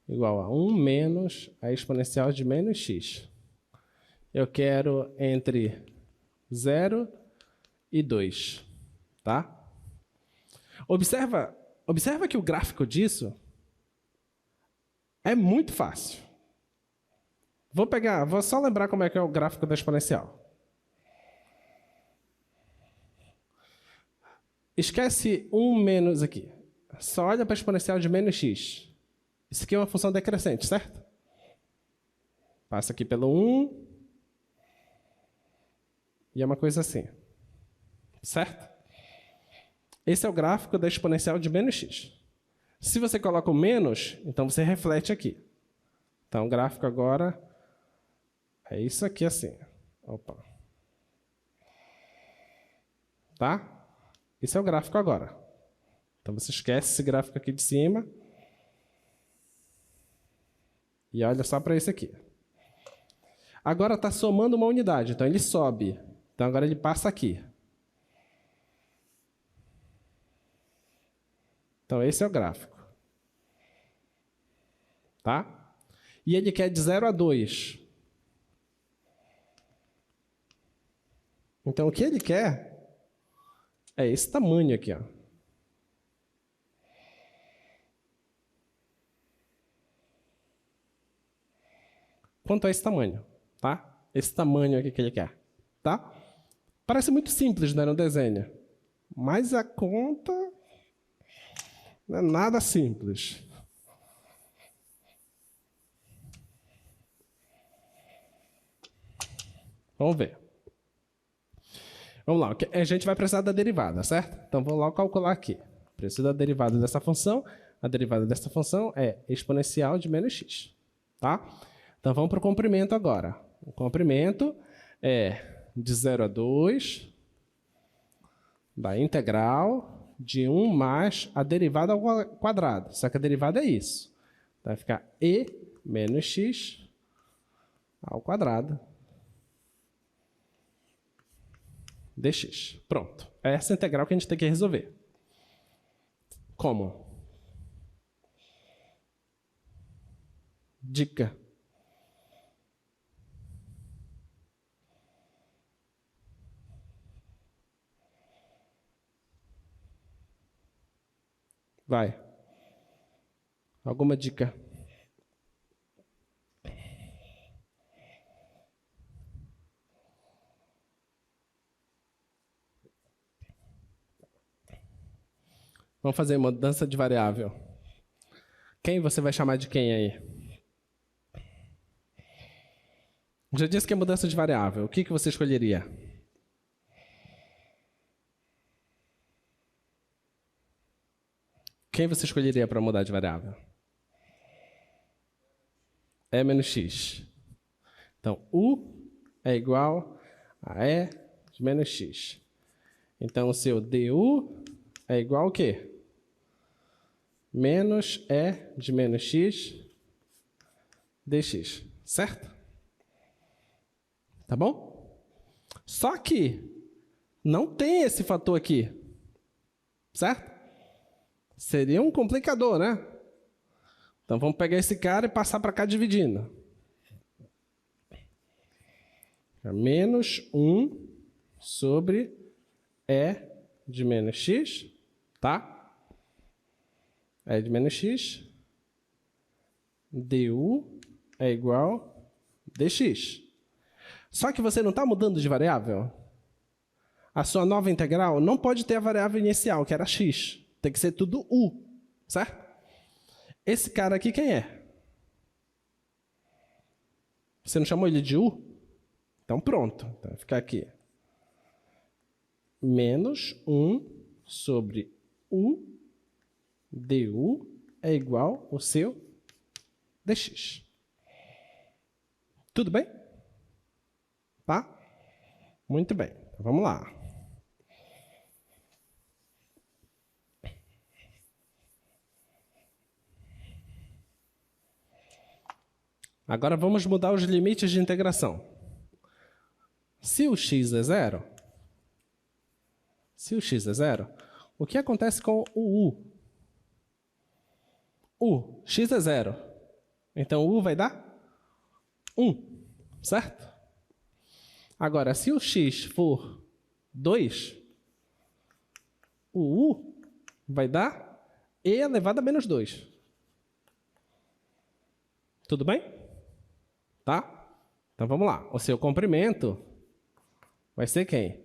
A: igual a 1 menos a exponencial de menos x. Eu quero entre 0 e 2. Tá? Observa que o gráfico disso é muito fácil. Vou só lembrar como é que é o gráfico da exponencial. Esquece 1 menos aqui. Só olha para a exponencial de menos x. Isso aqui é uma função decrescente, certo? Passa aqui pelo 1. E é uma coisa assim. Certo? Esse é o gráfico da exponencial de menos x. Se você coloca o menos, então você reflete aqui. Então, o gráfico agora é isso aqui assim. Opa. Tá? Esse é o gráfico agora. Então, você esquece esse gráfico aqui de cima. E olha só para esse aqui. Agora está somando uma unidade, então ele sobe. Então, agora ele passa aqui. Então, esse é o gráfico. Tá? E ele quer de 0 a 2. Então, o que ele quer é esse tamanho aqui, ó. Quanto a esse tamanho, tá? Esse tamanho aqui que ele quer, tá? Parece muito simples, né, no desenho. Mas a conta não é nada simples. Vamos ver. Vamos lá, a gente vai precisar da derivada, certo? Então, vou logo calcular aqui. Preciso da derivada dessa função. A derivada dessa função é exponencial de menos x, tá? Então, vamos para o comprimento agora. O comprimento é de 0 a 2 da integral de 1 mais a derivada ao quadrado. Só que a derivada é isso. Vai ficar e menos x ao quadrado dx. Pronto. É essa integral que a gente tem que resolver. Como? Dica. Vai. Alguma dica? Vamos fazer mudança de variável. Quem você vai chamar de quem aí? Já disse que é mudança de variável. O que você escolheria? Quem você escolheria para mudar de variável? E menos x. Então, U é igual a E de menos x. Então, o seu du é igual a quê? Menos E de menos x dx. Certo? Tá bom? Só que não tem esse fator aqui. Certo? Seria um complicador, né? Então, vamos pegar esse cara e passar para cá dividindo. Menos 1 sobre E de menos x, tá? E de menos x, du é igual a dx. Só que você não está mudando de variável. A sua nova integral não pode ter a variável inicial, que era x. Tem que ser tudo u, certo? Esse cara aqui quem é? Você não chamou ele de u? Então pronto, então vai ficar aqui. Menos 1 sobre u du é igual ao seu dx. Tudo bem? Tá? Muito bem. Então, vamos lá. Agora vamos mudar os limites de integração. Se o x é zero, o que acontece com o u? X é zero. Então, o u vai dar 1, certo? Agora, se o x for 2, o u vai dar e elevado a menos 2. Tudo bem? Tá? Então, vamos lá. O seu comprimento vai ser quem?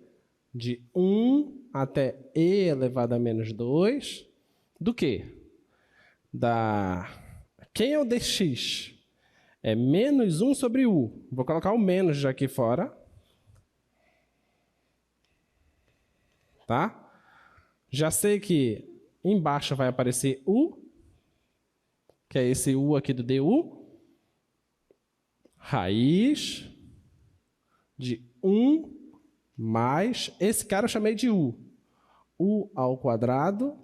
A: De 1 até e elevado a menos 2 do quê? Quem é o dx? É menos 1 sobre u. Vou colocar o menos já aqui fora. Tá? Já sei que embaixo vai aparecer u, que é esse u aqui do du. Raiz de 1 mais, esse cara eu chamei de u. U ao quadrado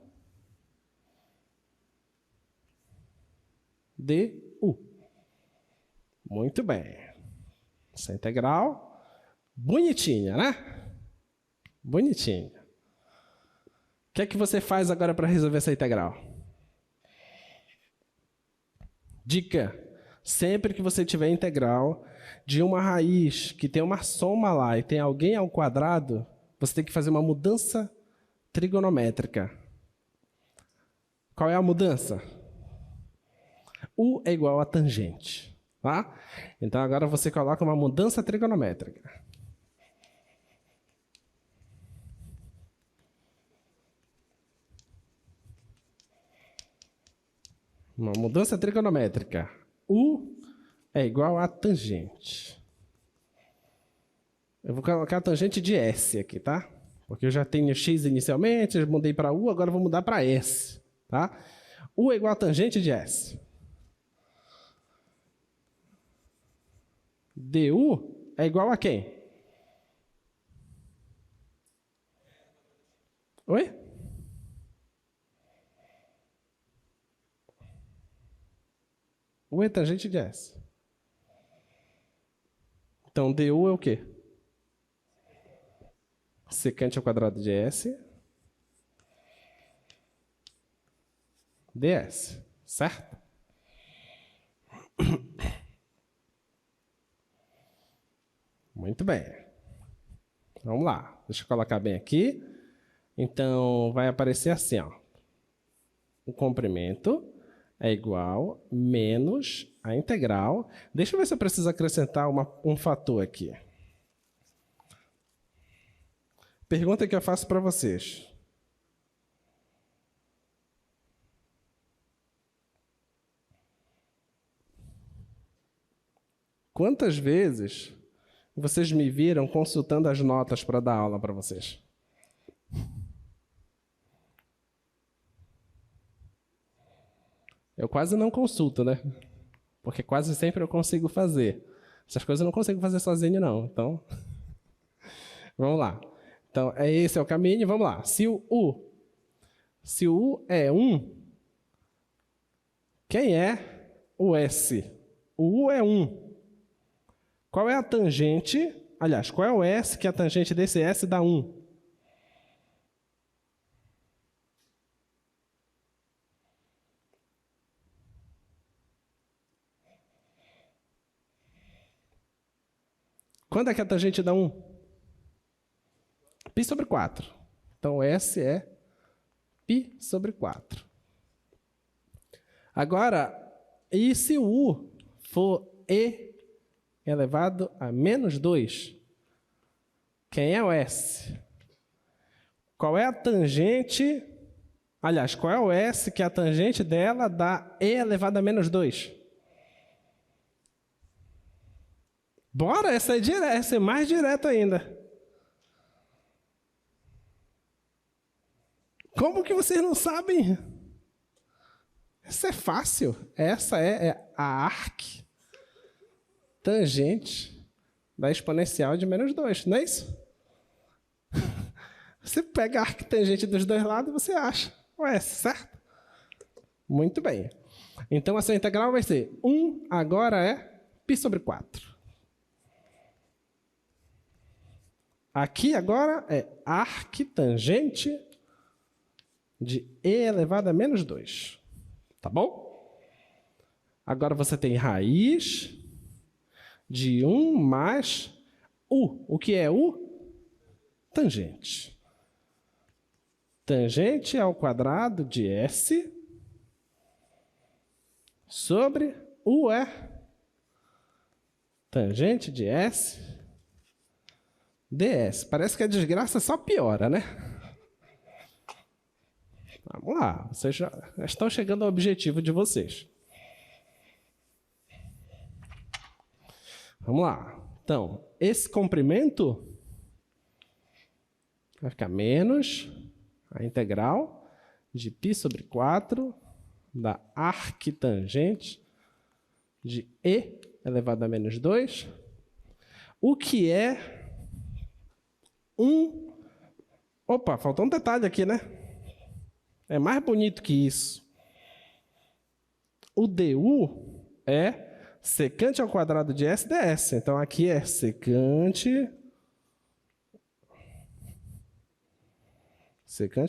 A: du. Muito bem. Essa integral, bonitinha, né? Bonitinha. O que é que você faz agora para resolver essa integral? Dica. Sempre que você tiver integral de uma raiz que tem uma soma lá e tem alguém ao quadrado, você tem que fazer uma mudança trigonométrica. Qual é a mudança? U é igual a tangente, tá? Então, agora você coloca uma mudança trigonométrica. Uma mudança trigonométrica. U é igual a tangente. Eu vou colocar a tangente de S aqui, tá? Porque eu já tenho x inicialmente, eu mudei para U, agora eu vou mudar para S, tá? U é igual a tangente de S. DU é igual a quem? Oi? U é tangente de S. Então, DU é o quê? Secante ao quadrado de S. ds, certo? Muito bem. Vamos lá. Deixa eu colocar bem aqui. Então, vai aparecer assim, ó. O comprimento é igual menos a integral. Deixa eu ver se eu preciso acrescentar um fator aqui. Pergunta que eu faço para vocês. Quantas vezes vocês me viram consultando as notas para dar aula para vocês? Eu quase não consulto, né? Porque quase sempre eu consigo fazer. Essas coisas eu não consigo fazer sozinho, não. Então, vamos lá. Então, esse é o caminho. Vamos lá. Se o U é 1, quem é o S? O U é 1. Qual é a tangente? Aliás, qual é o S que a tangente desse S dá 1? Quando é que a tangente dá 1? Π sobre 4. Então, S é π sobre 4. Agora, e se o U for E elevado a menos 2? Quem é o S? Qual é a tangente? Aliás, qual é o S que a tangente dela dá E elevado a menos 2? Bora, essa é mais direta ainda. Como que vocês não sabem? Essa é fácil. Essa é a arctangente da exponencial de menos 2, não é isso? Você pega a arctangente dos dois lados e você acha o S, certo? Muito bem. Então, a sua integral vai ser 1 agora é π sobre 4. Aqui agora é arctangente de E elevado a menos 2. Tá bom? Agora você tem raiz de 1 mais U. O que é U? Tangente. Tangente ao quadrado de S sobre U é tangente de S ds. Parece que a desgraça só piora, né? Vamos lá, vocês já estão chegando ao objetivo de vocês. Vamos lá. Então, esse comprimento vai ficar menos a integral de π sobre 4 da arctangente de E elevado a menos 2, o que é Opa, faltou um detalhe aqui, né? É mais bonito que isso. O DU é secante ao quadrado de S ds. Então, aqui é secante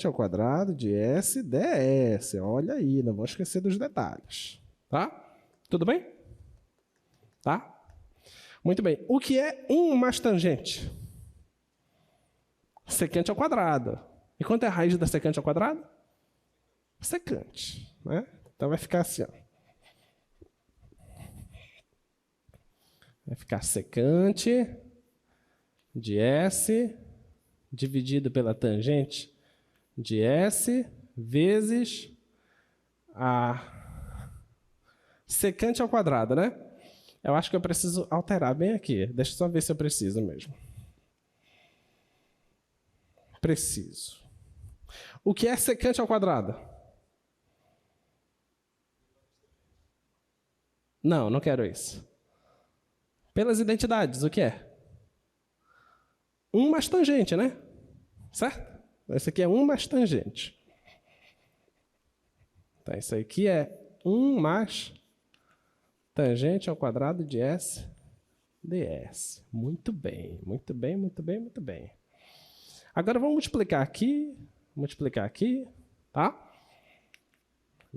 A: ao quadrado de S ds. Olha aí, não vou esquecer dos detalhes. Tá? Tudo bem? Tá? Muito bem. O que é 1 mais tangente? Secante ao quadrado. E quanto é a raiz da secante ao quadrado? Secante, né? Então vai ficar assim, ó. Vai ficar secante de S dividido pela tangente de S vezes a secante ao quadrado, né? Eu acho que eu preciso alterar bem aqui. Deixa eu só ver se eu preciso mesmo. Preciso. O que é secante ao quadrado? Não, não quero isso. Pelas identidades, o que é? 1 mais tangente, né? Certo? Esse aqui é 1 mais tangente. Então, isso aqui é 1 mais tangente ao quadrado de S ds. Muito bem, muito bem, muito bem, muito bem. Agora vamos multiplicar aqui, tá?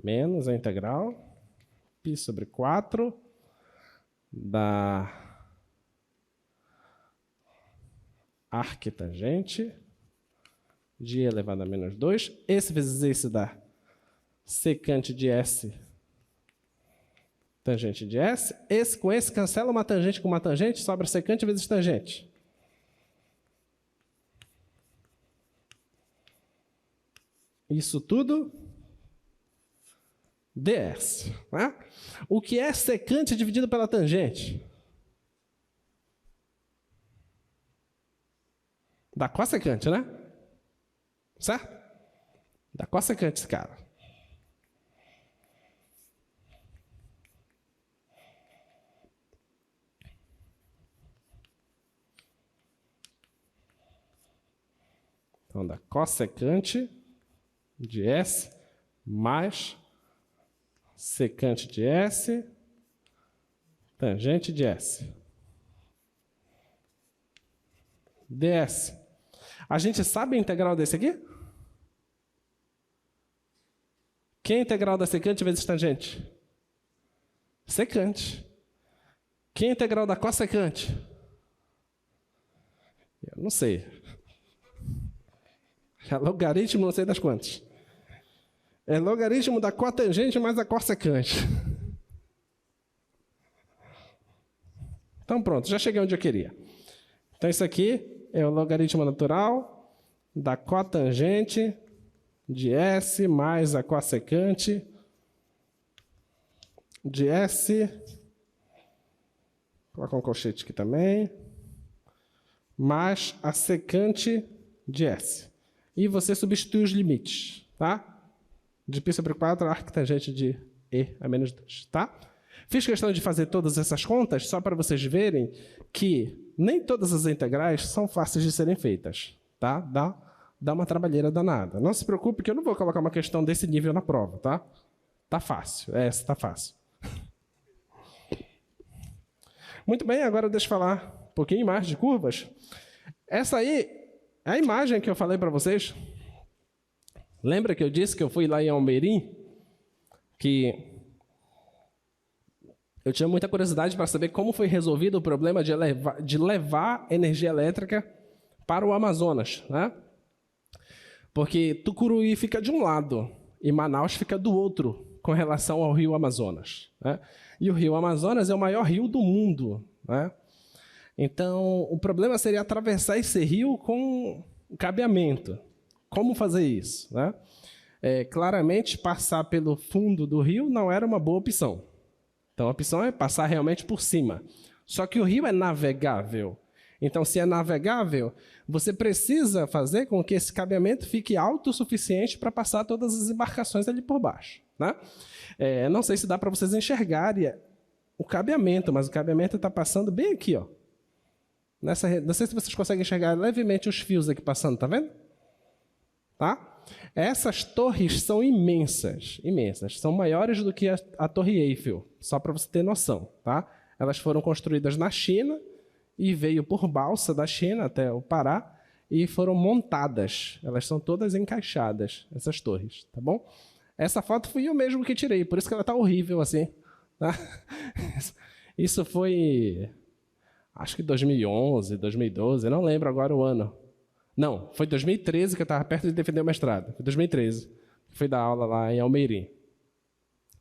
A: Menos a integral π sobre 4 da arquitangente de elevado a menos 2. Esse vezes esse dá secante de S tangente de S. Esse com esse cancela uma tangente com uma tangente, sobra secante vezes tangente. Isso tudo ds. Né? O que é secante dividido pela tangente? Dá cossecante, né? Certo? Dá cossecante esse cara. Então dá cossecante de S mais secante de S, tangente de S. ds. A gente sabe a integral desse aqui? Que é a integral da secante vezes tangente? Secante. Que é a integral da cossecante? Eu não sei. É logaritmo não sei das quantas. É logaritmo da cotangente mais a cossecante. Então pronto, já cheguei onde eu queria. Então isso aqui é o logaritmo natural da cotangente de S mais a cossecante de S. Vou colocar um colchete aqui também. Mais a secante de S. E você substitui os limites, tá? De π sobre 4, a arquitangente de E a menos 2, tá? Fiz questão de fazer todas essas contas só para vocês verem que nem todas as integrais são fáceis de serem feitas, tá? Dá uma trabalheira danada. Não se preocupe que eu não vou colocar uma questão desse nível na prova, tá? Tá fácil, essa tá fácil. Muito bem, agora deixa eu falar um pouquinho mais de curvas. Essa aí é a imagem que eu falei para vocês. Lembra que eu disse que eu fui lá em Almeirim? Que eu tinha muita curiosidade para saber como foi resolvido o problema de levar energia elétrica para o Amazonas, né? Porque Tucuruí fica de um lado e Manaus fica do outro com relação ao rio Amazonas, né? E o rio Amazonas é o maior rio do mundo, né? Então, o problema seria atravessar esse rio com cabeamento. Como fazer isso, né? Claramente, passar pelo fundo do rio não era uma boa opção. Então, a opção é passar realmente por cima. Só que o rio é navegável. Então, se é navegável, você precisa fazer com que esse cabeamento fique alto o suficiente para passar todas as embarcações ali por baixo, né? Não sei se dá para vocês enxergarem o cabeamento, mas o cabeamento está passando bem aqui, ó. Não sei se vocês conseguem enxergar levemente os fios aqui passando, tá vendo? Tá? Essas torres são imensas, imensas. São maiores do que a Torre Eiffel, só para você ter noção, tá? Elas foram construídas na China e veio por balsa da China até o Pará e foram montadas. Elas são todas encaixadas, essas torres, tá bom? Essa foto fui eu mesmo que tirei, por isso que ela tá horrível assim, tá? Isso foi, acho que 2011, 2012, não lembro agora o ano. Não, foi 2013 que eu estava perto de defender o mestrado. Foi 2013. Fui dar aula lá em Almeirim.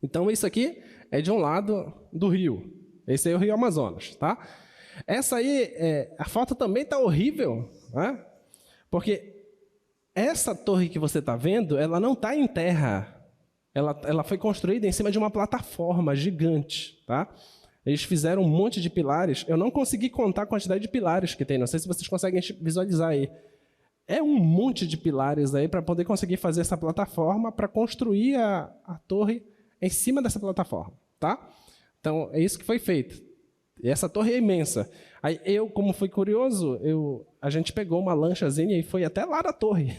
A: Então, isso aqui é de um lado do rio. Esse aí é o Rio Amazonas, tá? Essa aí, a foto também está horrível, né? Porque essa torre que você está vendo, ela não está em terra. Ela foi construída em cima de uma plataforma gigante, tá? Eles fizeram um monte de pilares. Eu não consegui contar a quantidade de pilares que tem. Não sei se vocês conseguem visualizar aí. É um monte de pilares aí para poder conseguir fazer essa plataforma para construir a torre em cima dessa plataforma, tá? Então, é isso que foi feito. E essa torre é imensa. Aí eu, como fui curioso, a gente pegou uma lanchazinha e foi até lá na torre.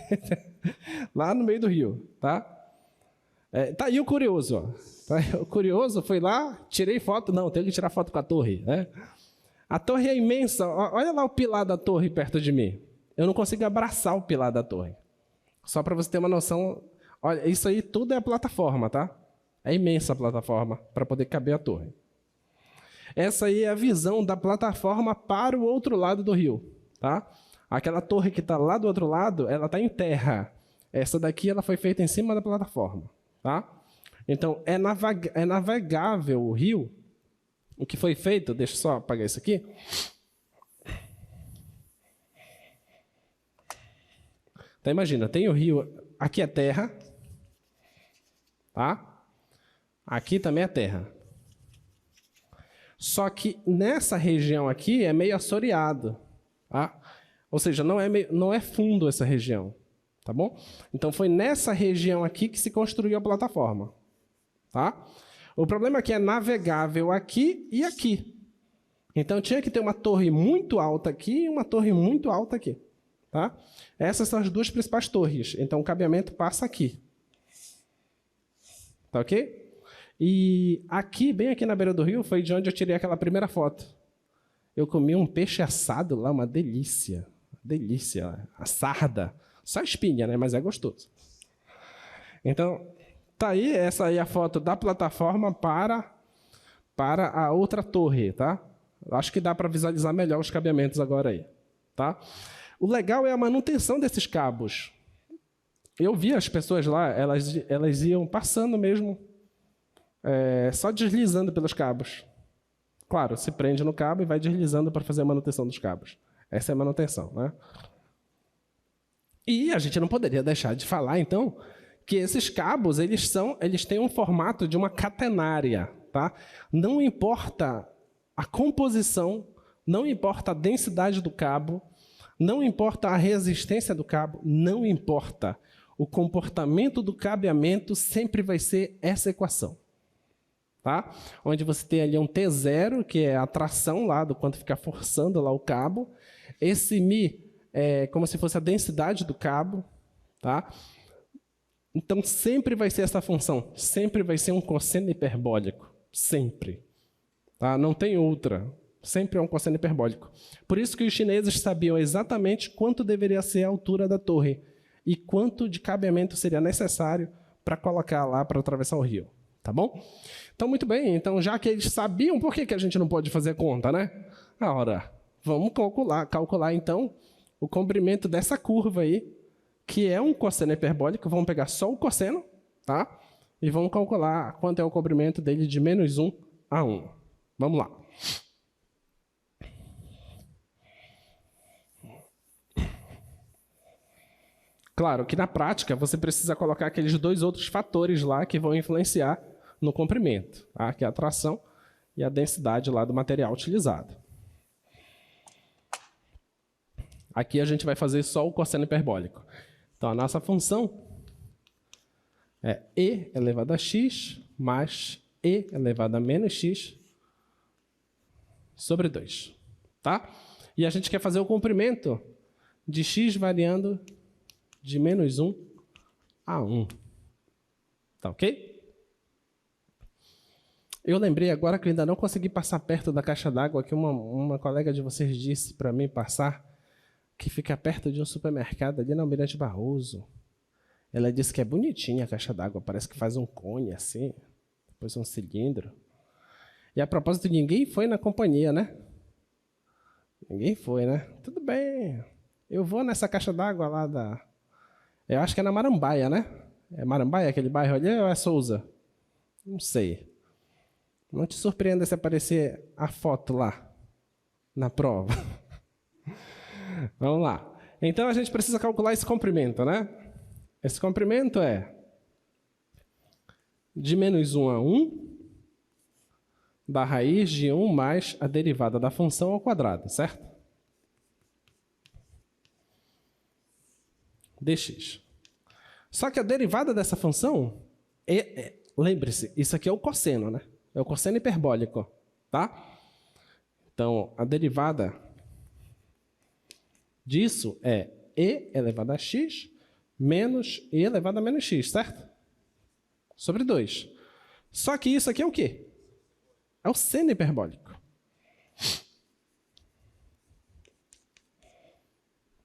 A: Lá no meio do rio, tá? Tá aí o curioso, ó. Tá? O curioso foi lá, tirei foto. Não, tenho que tirar foto com a torre, né? A torre é imensa. Olha lá o pilar da torre perto de mim. Eu não consigo abraçar o pilar da torre. Só para você ter uma noção. Olha, isso aí tudo é a plataforma, tá? É imensa a plataforma para poder caber a torre. Essa aí é a visão da plataforma para o outro lado do rio, tá? Aquela torre que está lá do outro lado, ela está em terra. Essa daqui ela foi feita em cima da plataforma, tá? Então, é navegável o rio. O que foi feito, deixa eu só apagar isso aqui. Então, imagina, tem o rio, aqui é terra, tá? Aqui também é terra. Só que nessa região aqui é meio assoreado, tá? Ou seja, não é fundo essa região, tá bom? Então foi nessa região aqui que se construiu a plataforma, tá? O problema é que é navegável aqui e aqui. Então tinha que ter uma torre muito alta aqui e uma torre muito alta aqui, tá? Essas são as duas principais torres. Então o cabeamento passa aqui, tá ok? E aqui, bem aqui na beira do rio, foi de onde eu tirei aquela primeira foto. Eu comi um peixe assado lá, uma delícia. Delícia, a sarda. Só espinha, né? Mas é gostoso. Então, tá aí, essa aí é a foto da plataforma para a outra torre, tá? Acho que dá para visualizar melhor os cabeamentos agora aí, tá? O legal é a manutenção desses cabos. Eu vi as pessoas lá, elas iam passando mesmo, só deslizando pelos cabos. Claro, se prende no cabo e vai deslizando para fazer a manutenção dos cabos. Essa é a manutenção, né? E a gente não poderia deixar de falar, então, que esses cabos eles têm um formato de uma catenária, tá? Não importa a composição, não importa a densidade do cabo, não importa a resistência do cabo, não importa. O comportamento do cabeamento sempre vai ser essa equação. Tá? Onde você tem ali um T0, que é a tração lá do quanto ficar forçando lá o cabo. Esse μ é como se fosse a densidade do cabo. Tá? Então, sempre vai ser essa função. Sempre vai ser um cosseno hiperbólico. Sempre. Tá? Não tem outra. Sempre é um cosseno hiperbólico. Por isso que os chineses sabiam exatamente quanto deveria ser a altura da torre e quanto de cabeamento seria necessário para colocar lá para atravessar o rio. Tá bom? Então, muito bem. Então, já que eles sabiam, por que a gente não pode fazer conta, né? Ora, vamos calcular, então, o comprimento dessa curva aí, que é um cosseno hiperbólico. Vamos pegar só o cosseno, tá? E vamos calcular quanto é o comprimento dele de -1 a 1. Vamos lá. Claro que, na prática, você precisa colocar aqueles dois outros fatores lá que vão influenciar no comprimento, tá? Que é a tração e a densidade lá do material utilizado. Aqui a gente vai fazer só o cosseno hiperbólico. Então, a nossa função é e elevado a x mais e elevado a menos x sobre 2. Tá? E a gente quer fazer o comprimento de x variando de -1 a 1. Tá ok? Eu lembrei agora que eu ainda não consegui passar perto da caixa d'água que uma colega de vocês disse para mim passar, que fica perto de um supermercado ali na Almirante Barroso. Ela disse que é bonitinha a caixa d'água, parece que faz um cone assim, depois um cilindro. E a propósito, ninguém foi na companhia, né? Ninguém foi, né? Tudo bem. Eu vou nessa caixa d'água lá da... Eu acho que é na Marambaia, né? É Marambaia, aquele bairro ali, ou é Souza? Não sei. Não te surpreenda se aparecer a foto lá, na prova. Vamos lá. Então, a gente precisa calcular esse comprimento, né? Esse comprimento é de menos 1 a 1 da raiz de 1 mais a derivada da função ao quadrado, certo? Dx. Só que a derivada dessa função lembre-se, isso aqui é o cosseno, né? É o cosseno hiperbólico, tá? Então, a derivada disso é e elevado a x menos e elevado a menos x, certo? Sobre 2. Só que isso aqui é o quê? É o seno hiperbólico.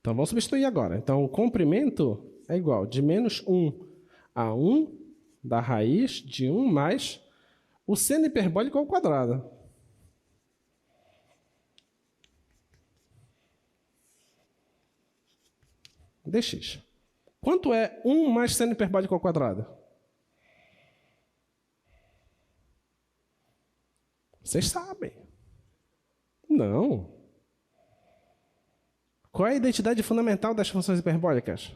A: Então, vamos substituir agora. Então, o comprimento é igual de menos 1 a 1 da raiz de 1 mais o seno hiperbólico ao quadrado. Dx. Quanto é 1 mais seno hiperbólico ao quadrado? Vocês sabem. Não. Qual é a identidade fundamental das funções hiperbólicas?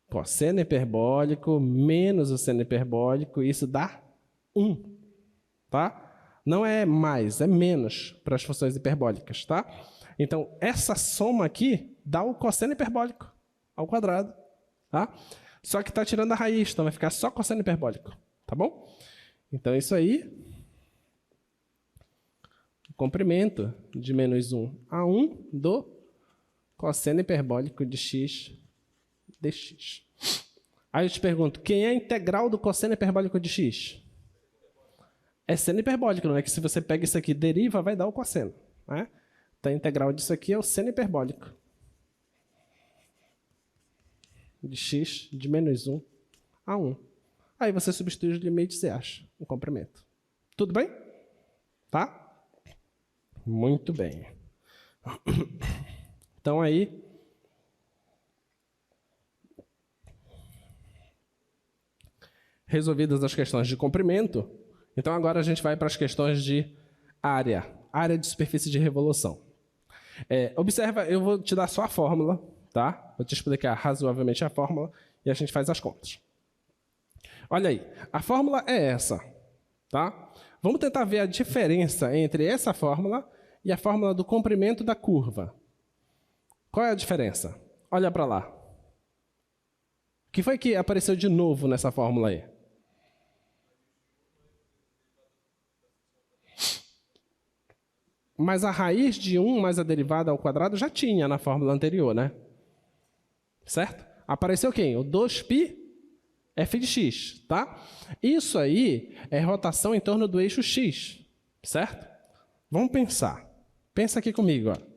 A: Cosseno hiperbólico menos o seno hiperbólico, isso dá 1. Tá? Não é mais, é menos para as funções hiperbólicas, tá? Então, essa soma aqui dá o cosseno hiperbólico ao quadrado, tá? Só que está tirando a raiz, então vai ficar só cosseno hiperbólico, tá bom? Então, isso aí, o comprimento de menos 1 a 1 do cosseno hiperbólico de x dx. Aí eu te pergunto, quem é a integral do cosseno hiperbólico de x? É seno hiperbólico, não é que se você pega isso aqui, deriva, vai dar o cosseno, né? Então, a integral disso aqui é o seno hiperbólico de x de menos 1 a 1. Aí você substitui os limites e acha o comprimento. Tudo bem? Tá? Muito bem. Então, aí... resolvidas as questões de comprimento, então agora a gente vai para as questões de área de superfície de revolução. Observa, eu vou te dar só a fórmula, tá? Vou te explicar razoavelmente a fórmula e a gente faz as contas. Olha aí, a fórmula é essa, tá? Vamos tentar ver a diferença entre essa fórmula e a fórmula do comprimento da curva. Qual é a diferença? Olha para lá. O que foi que apareceu de novo nessa fórmula aí? Mas a raiz de 1 mais a derivada ao quadrado já tinha na fórmula anterior, né? Certo? Apareceu quem? O 2π f de x, tá? Isso aí é rotação em torno do eixo x, certo? Vamos pensar. Pensa aqui comigo, ó.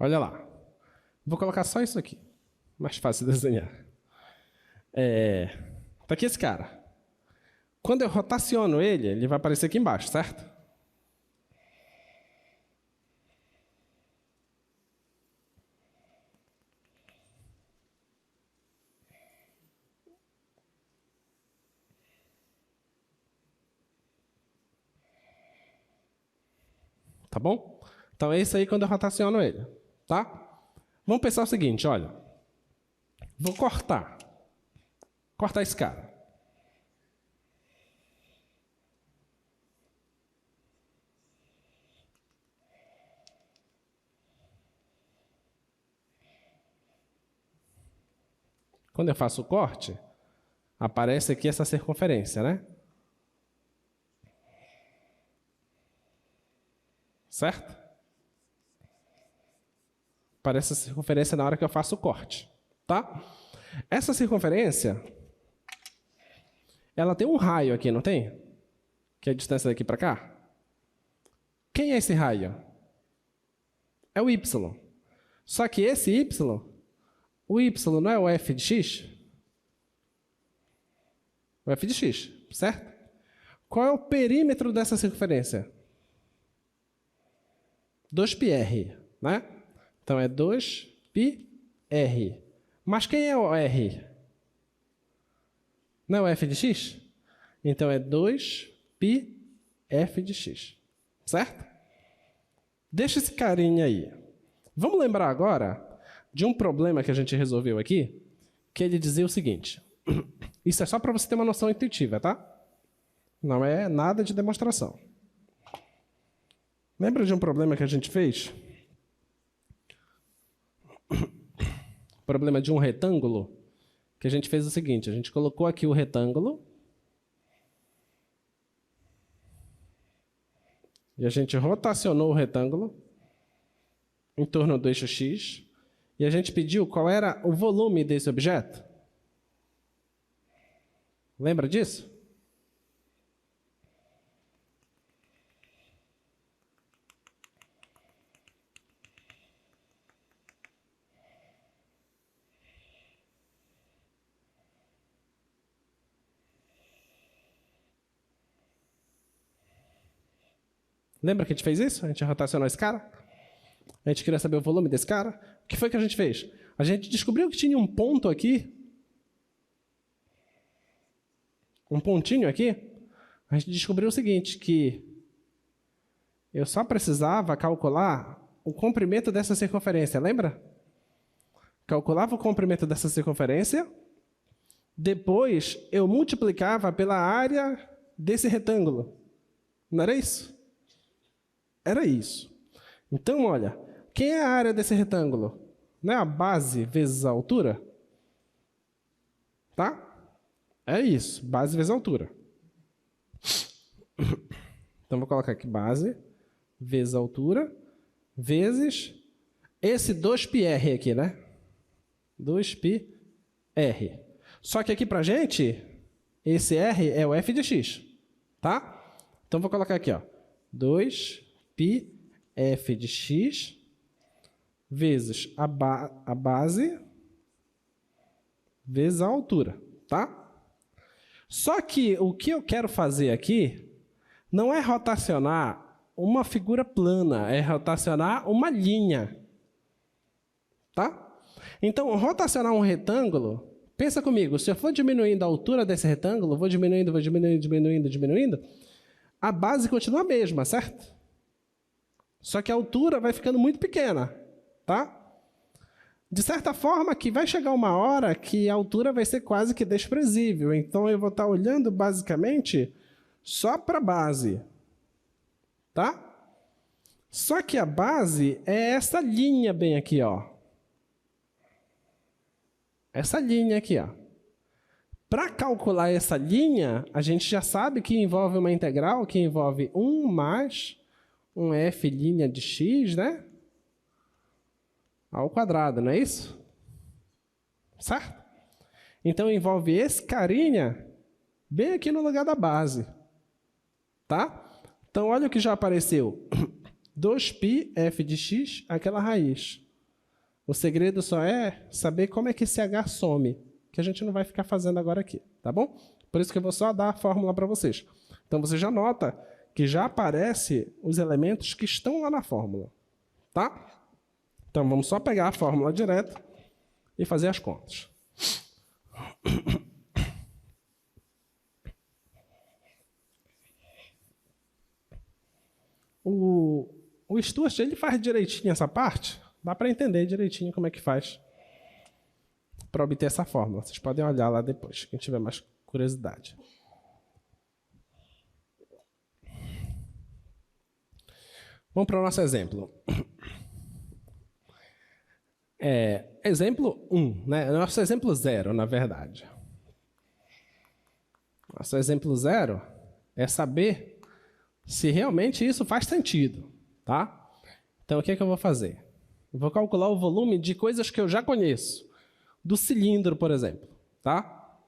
A: Olha lá. Vou colocar só isso aqui. Mais fácil de desenhar. Tá aqui esse cara. Quando eu rotaciono ele, ele vai aparecer aqui embaixo, certo? Tá bom? Então é isso aí quando eu rotaciono ele, tá? Vamos pensar o seguinte, olha. Vou cortar esse cara. Quando eu faço o corte, aparece aqui essa circunferência, né? Certo? Aparece essa circunferência na hora que eu faço o corte, tá? Essa circunferência ela tem um raio aqui, não tem? Que é a distância daqui para cá. Quem é esse raio? É o y. Só que esse y, o y não é o f de x? O f de x, certo? Qual é o perímetro dessa circunferência? 2πr, né? Então é 2πr. Mas quem é o r? Não é o f de x? Então é 2πf de x, certo? Deixa esse carinha aí. Vamos lembrar agora de um problema que a gente resolveu aqui, que ele dizia o seguinte. Isso é só para você ter uma noção intuitiva, tá? Não é nada de demonstração. Lembra de um problema que a gente fez? Problema de um retângulo, que a gente fez o seguinte, a gente colocou aqui o retângulo e a gente rotacionou o retângulo em torno do eixo x e a gente pediu qual era o volume desse objeto. Lembra disso? Lembra que a gente fez isso? A gente rotacionou esse cara? A gente queria saber o volume desse cara? O que foi que a gente fez? A gente descobriu que tinha um ponto aqui. Um pontinho aqui. A gente descobriu o seguinte, que eu só precisava calcular o comprimento dessa circunferência, lembra? Calculava o comprimento dessa circunferência, depois eu multiplicava pela área desse retângulo. Não era isso? Era isso. Então, olha, quem é a área desse retângulo? Não é a base vezes a altura? Tá? É isso, base vezes a altura. Então, vou colocar aqui base vezes a altura, vezes esse 2πr aqui, né? 2πr. Só que aqui pra gente, esse r é o f de x, tá? Então, vou colocar aqui, ó, 2πf de x vezes a base vezes a altura, tá? Só que o que eu quero fazer aqui não é rotacionar uma figura plana, é rotacionar uma linha, tá? Então, rotacionar um retângulo, pensa comigo, se eu for diminuindo a altura desse retângulo, vou diminuindo, diminuindo, a base continua a mesma, certo? Só que a altura vai ficando muito pequena, tá? De certa forma, que vai chegar uma hora que a altura vai ser quase que desprezível. Então, eu vou estar olhando, basicamente, só para a base, tá? Só que a base é essa linha bem aqui, ó. Essa linha aqui, ó. Para calcular essa linha, a gente já sabe que envolve uma integral que envolve 1 mais um f' de x, né? Ao quadrado, não é isso? Certo? Então, envolve esse carinha bem aqui no lugar da base. Tá? Então, olha o que já apareceu. 2πf de x, aquela raiz. O segredo só é saber como é que esse h some, que a gente não vai ficar fazendo agora aqui, tá bom? Por isso que eu vou só dar a fórmula para vocês. Então, você já nota que já aparecem os elementos que estão lá na fórmula, tá? Então, vamos só pegar a fórmula direto e fazer as contas. O Stuart, ele faz direitinho essa parte. Dá para entender direitinho como é que faz para obter essa fórmula. Vocês podem olhar lá depois, quem tiver mais curiosidade. Vamos para o nosso exemplo. Exemplo 1, né? Nosso exemplo 0, na verdade. Nosso exemplo 0 é saber se realmente isso faz sentido, tá? Então, o que é que eu vou fazer? Eu vou calcular o volume de coisas que eu já conheço. Do cilindro, por exemplo, tá?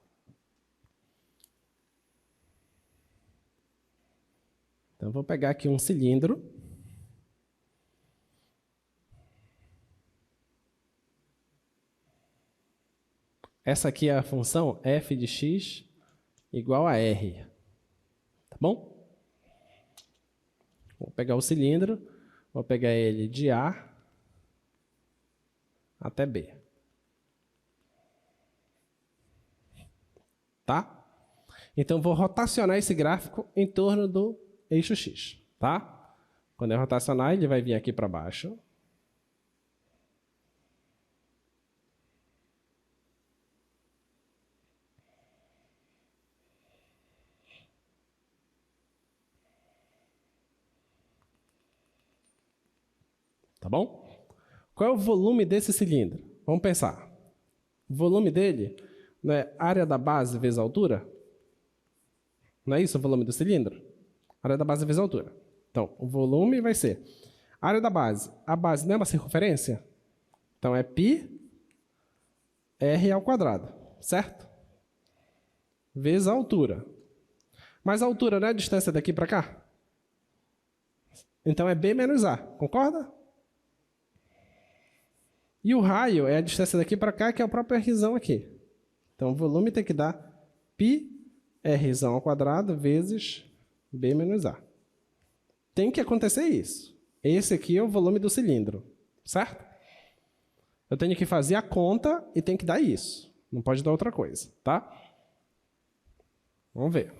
A: Então, vou pegar aqui um cilindro. Essa aqui é a função f de x igual a r. Tá bom? Vou pegar o cilindro, vou pegar ele de A até B. Tá? Então, vou rotacionar esse gráfico em torno do eixo x. Tá? Quando eu rotacionar, ele vai vir aqui para baixo. Tá bom? Qual é o volume desse cilindro? Vamos pensar. O volume dele não é área da base vezes a altura? Não é isso o volume do cilindro? Área da base vezes a altura. Então, o volume vai ser área da base. A base não é uma circunferência? Então, é π r ao quadrado, certo? Vezes a altura. Mas a altura não é a distância daqui para cá? Então, é b menos a, concorda? E o raio é a distância daqui para cá, que é o próprio Rzão aqui. Então, o volume tem que dar π Rzão ao quadrado vezes b menos a. Tem que acontecer isso. Esse aqui é o volume do cilindro, certo? Eu tenho que fazer a conta e tem que dar isso. Não pode dar outra coisa, tá? Vamos ver.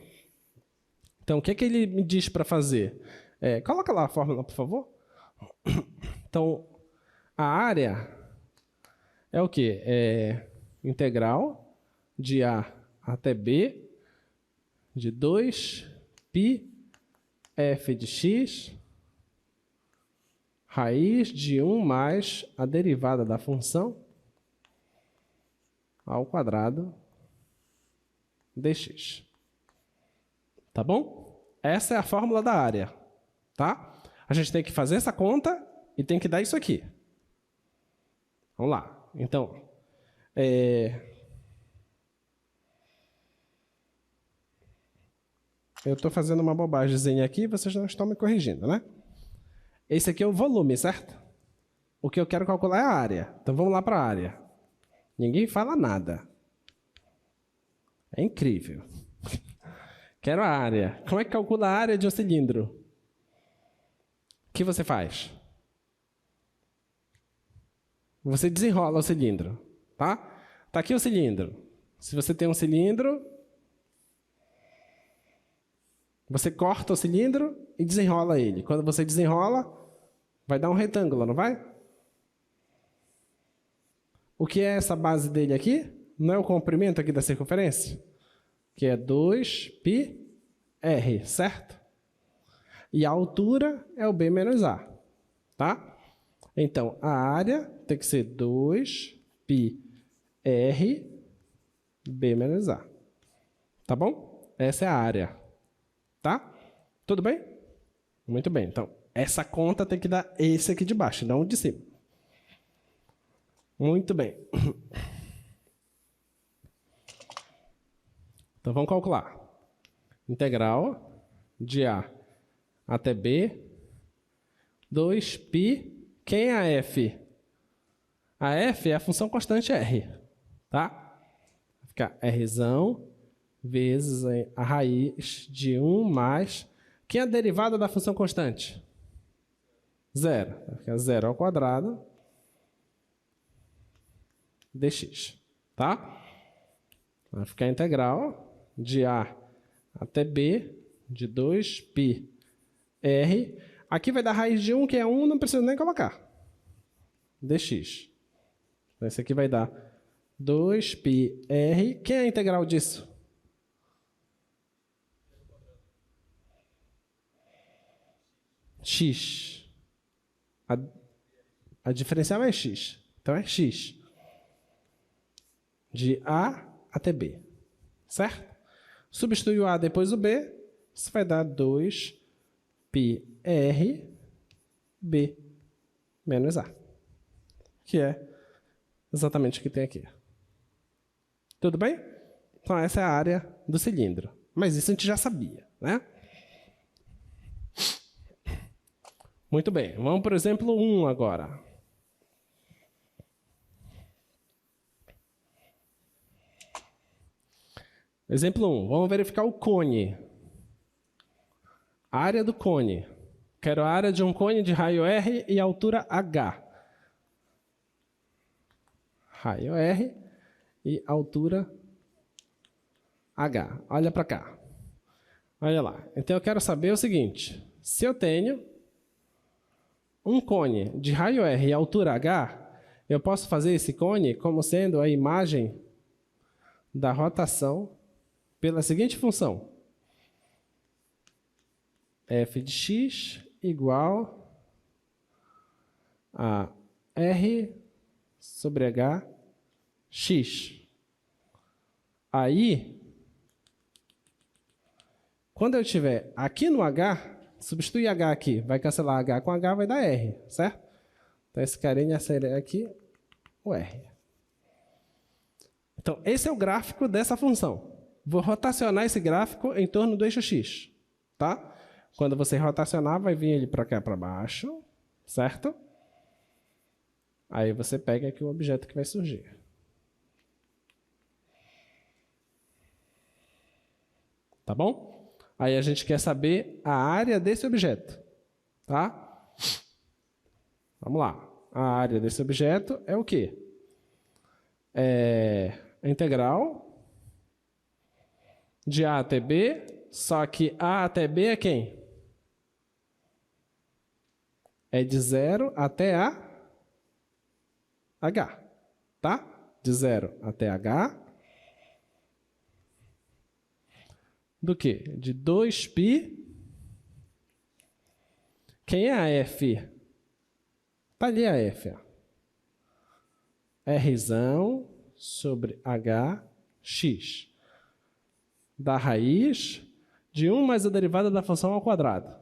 A: Então, o que é que ele me diz para fazer? Coloca lá a fórmula, por favor. Então, a área é o quê? É integral de A até B de 2π f de x raiz de 1 mais a derivada da função ao quadrado dx. Tá bom? Essa é a fórmula da área, tá? A gente tem que fazer essa conta e tem que dar isso aqui. Vamos lá. Então, eu estou fazendo uma bobagemzinha aqui, vocês não estão me corrigindo, né? Esse aqui é o volume, certo? O que eu quero calcular é a área. Então, vamos lá para a área. Ninguém fala nada. É incrível. Quero a área. Como é que calcula a área de um cilindro? O que você faz? Você desenrola o cilindro, tá? Tá aqui o cilindro. Se você tem um cilindro, você corta o cilindro e desenrola ele. Quando você desenrola, vai dar um retângulo, não vai? O que é essa base dele aqui? Não é o comprimento aqui da circunferência? Que é 2πr, certo? E a altura é o b menos a, tá? Então, a área tem que ser 2πr b menos a. Tá bom? Essa é a área. Tá? Tudo bem? Muito bem. Então, essa conta tem que dar esse aqui de baixo, não o de cima. Muito bem. Então, vamos calcular. Integral de A até B, 2π. Quem é a f? A f é a função constante r. Tá? Vai ficar Rzão vezes a raiz de 1 mais... Quem é a derivada da função constante? 0. Vai ficar 0 ao quadrado dx. Tá? Vai ficar integral de A até B de 2πr. Aqui vai dar raiz de 1, que é 1, não precisa nem colocar. dx. Então, esse aqui vai dar 2πr. Quem é a integral disso? X. A diferencial é x. Então, é x. De A até B. Certo? Substitui o A depois o B. Isso vai dar 2πr b menos a. Que é exatamente o que tem aqui. Tudo bem? Então, essa é a área do cilindro. Mas isso a gente já sabia, né? Muito bem, vamos para o exemplo 1 agora. Exemplo 1, vamos verificar o cone. A área do cone. Quero a área de um cone de raio R e altura H. Raio R e altura H. Olha para cá. Olha lá. Então eu quero saber o seguinte. Se eu tenho um cone de raio R e altura H, eu posso fazer esse cone como sendo a imagem da rotação pela seguinte função. F de x igual a R sobre H x. Aí, quando eu estiver aqui no H, substituir H aqui, vai cancelar H com H, vai dar R, certo? Então, esse carinha seria aqui o R. Então, esse é o gráfico dessa função. Vou rotacionar esse gráfico em torno do eixo x, tá? Quando você rotacionar, vai vir ele para cá para baixo, certo? Aí você pega aqui o objeto que vai surgir. Tá bom? Aí a gente quer saber a área desse objeto, tá? Vamos lá. A área desse objeto é o quê? É a integral de A até B, só que A até B é quem? É de 0 até a H, tá? De 0 até H. Do quê? De 2π. Quem é a F? Tá ali a F. Ó. Rzão sobre hx. Da raiz de 1 mais a derivada da função ao quadrado.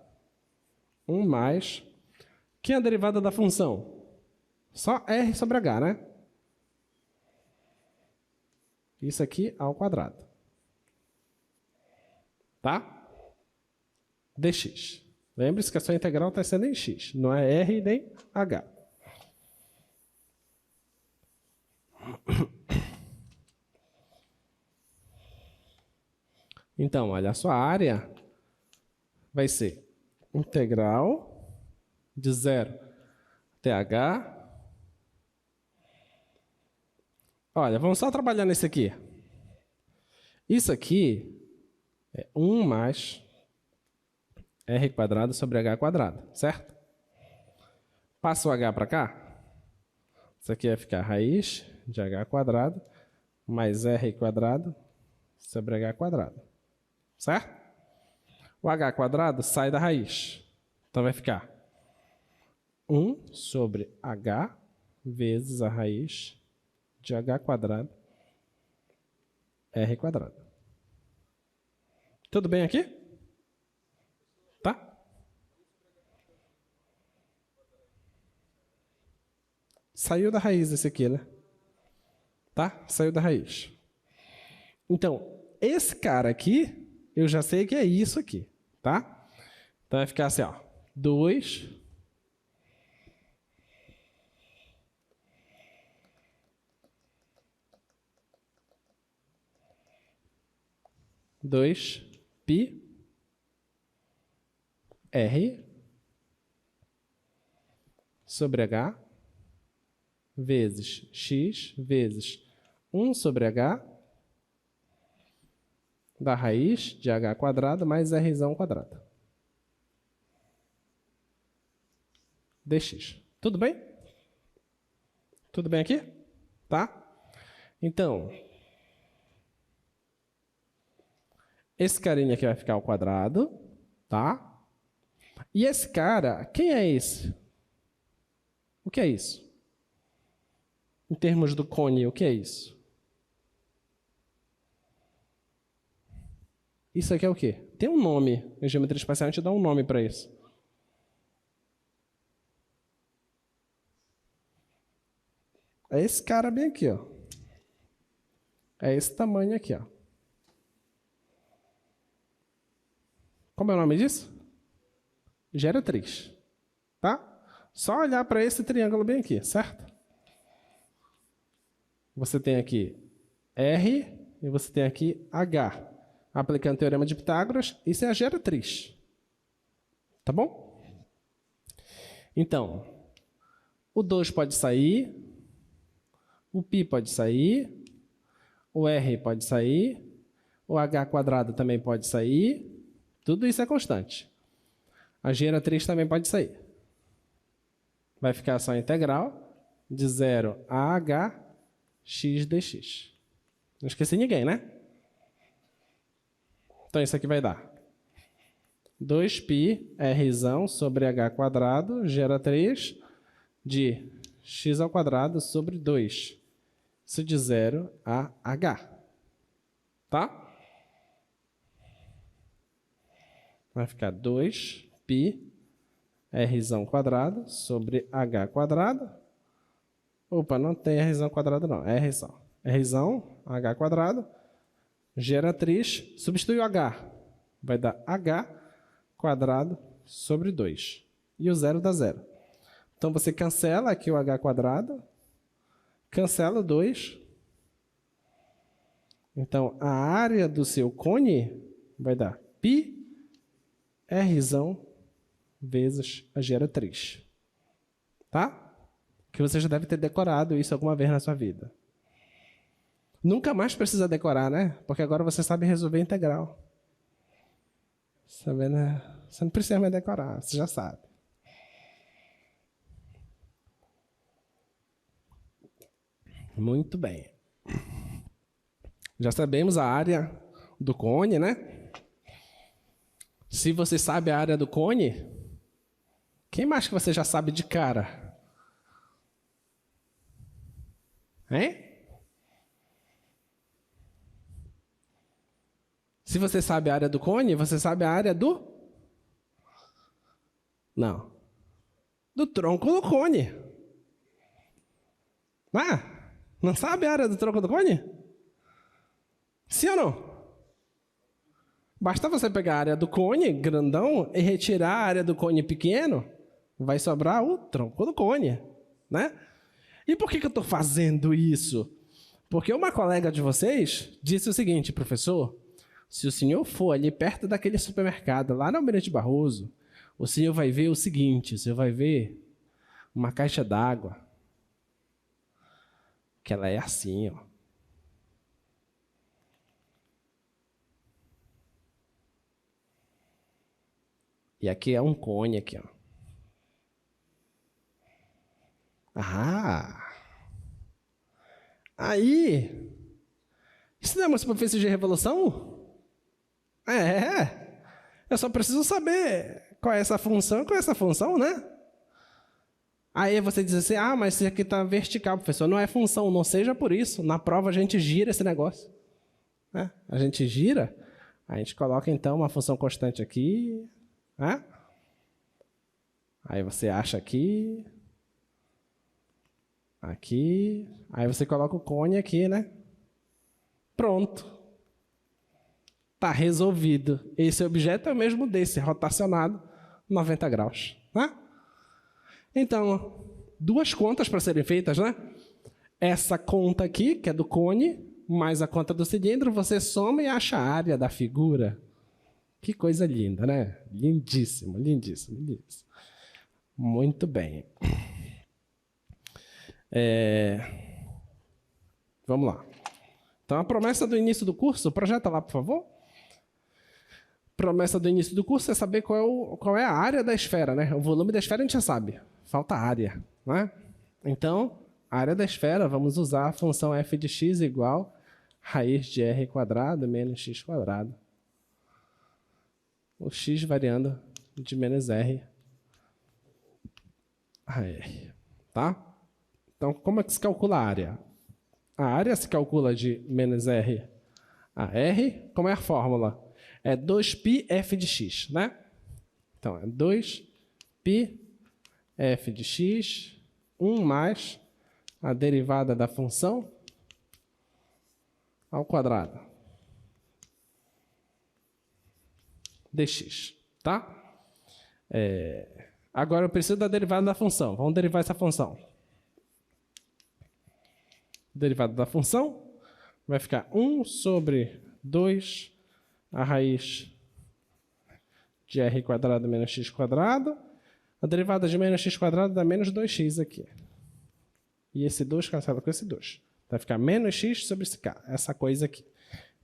A: 1 mais... Quem é a derivada da função? Só R sobre H, né? Isso aqui ao quadrado. Tá? Dx. Lembre-se que a sua integral está sendo em x, não é R nem H. Então, olha, a sua área vai ser integral de 0 até H. Olha, vamos só trabalhar nesse aqui. Isso aqui é 1 mais R quadrado sobre H quadrado, certo? Passa o H para cá. Isso aqui vai ficar raiz de H quadrado mais R quadrado sobre H quadrado, certo? O H quadrado sai da raiz. Então vai ficar 1 sobre H vezes a raiz de H quadrado R quadrado. Tudo bem aqui? Tá? Saiu da raiz esse aqui, né? Tá? Saiu da raiz. Então, esse cara aqui, eu já sei que é isso aqui, tá? Então vai ficar assim, ó. 2 π R sobre H vezes x vezes 1 sobre H da raiz de H quadrado mais Rzão quadrado. Dx. Tudo bem? Tudo bem aqui? Tá? Então, esse carinha aqui vai ficar ao quadrado, tá? E esse cara, quem é esse? O que é isso? Em termos do cone, o que é isso? Isso aqui é o quê? Tem um nome. Em geometria espacial a gente dá um nome para isso. É esse cara bem aqui, ó. É esse tamanho aqui, ó. Como é o nome disso? Geratriz. tá? Só olhar para esse triângulo bem aqui, certo? Você tem aqui R e você tem aqui H. Aplicando o teorema de Pitágoras, isso é a geratriz. Tá bom? Então, o 2 pode sair, o π pode sair, o R pode sair, o H quadrado também pode sair, tudo isso é constante. A geratriz também pode sair. Vai ficar só a integral de 0 a H x dx. Não esqueci ninguém, né? Então, isso aqui vai dar 2π r sobre h quadrado, geratriz de x ao quadrado sobre 2. Isso de 0 a h. Tá? Vai ficar 2π r quadrado sobre h quadrado. Opa, não tem r quadrado não, é r só. R h quadrado, geratriz, substitui o h. Vai dar h quadrado sobre 2. E o 0 dá 0. Então, você cancela aqui o h quadrado, cancela o 2. Então, a área do seu cone vai dar π r vezes a geratriz. Tá? Que você já deve ter decorado isso alguma vez na sua vida. Nunca mais precisa decorar, né? Porque agora você sabe resolver integral. Sabe, né? Você não precisa mais decorar, você já sabe. Muito bem. Já sabemos a área do cone, né? Se você sabe a área do cone, quem mais que você já sabe de cara? Hein? Se você sabe a área do cone, você sabe a área do... Não. Do tronco do cone. Ah, não sabe a área do tronco do cone? Sim ou não? Basta você pegar a área do cone, grandão, e retirar a área do cone pequeno, vai sobrar o tronco do cone, né? E por que eu estou fazendo isso? Porque uma colega de vocês disse o seguinte, professor, se o senhor for ali perto daquele supermercado, lá no Almirante Barroso, o senhor vai ver o seguinte, o senhor vai ver uma caixa d'água, que ela é assim, ó. E aqui é um cone, aqui, ó. Ah! Aí, isso não é uma superfície de revolução? É. Eu só preciso saber qual é essa função, qual é essa função, né? Aí você diz assim, ah, mas isso aqui está vertical, professor. Não é função, não seja por isso. Na prova a gente gira esse negócio. Né? A gente gira, a gente coloca então uma função constante aqui. Né? Aí você acha aqui. Aqui. Aí você coloca o cone aqui, né? Pronto. Está resolvido. Esse objeto é o mesmo desse, rotacionado 90 graus. Né? Então, duas contas para serem feitas, né? Essa conta aqui, que é do cone, mais a conta do cilindro, você soma e acha a área da figura. Que coisa linda, né? Lindíssimo, lindíssimo, lindíssimo. Muito bem. Vamos lá. Então, a promessa do início do curso, projeta lá, por favor. Promessa do início do curso é saber qual é a área da esfera, né? O volume da esfera a gente já sabe. Falta área, né? Então, a área da esfera, vamos usar a função f de x igual raiz de r quadrado menos x quadrado. O x variando de menos r a r. Tá? Então, como é que se calcula a área? A área se calcula de menos r a r. Como é a fórmula? É 2π f de x, né? Então, é 2π f de x, 1 mais a derivada da função ao quadrado dx, tá? Agora eu preciso da derivada da função. Vamos derivar essa função. Derivada da função vai ficar 1 sobre 2 a raiz de r² menos x². A derivada de menos x² dá menos 2x aqui. E esse 2 cancela com esse 2. Vai ficar menos x sobre essa coisa aqui.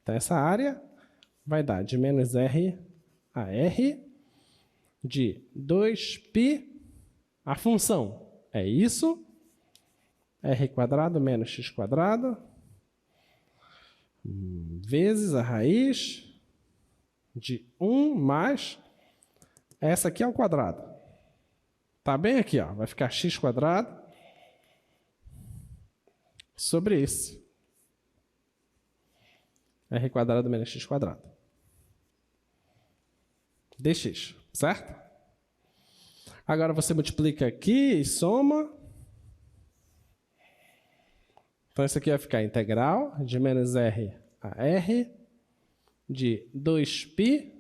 A: Então, essa área vai dar de menos r a r de 2π. A função é isso. r² menos x² vezes a raiz de 1 mais essa aqui ao quadrado. Tá bem aqui, ó. Vai ficar x² sobre esse. r² menos x². dx, certo? Agora você multiplica aqui e soma. Então, isso aqui vai ficar integral de menos r a r de 2π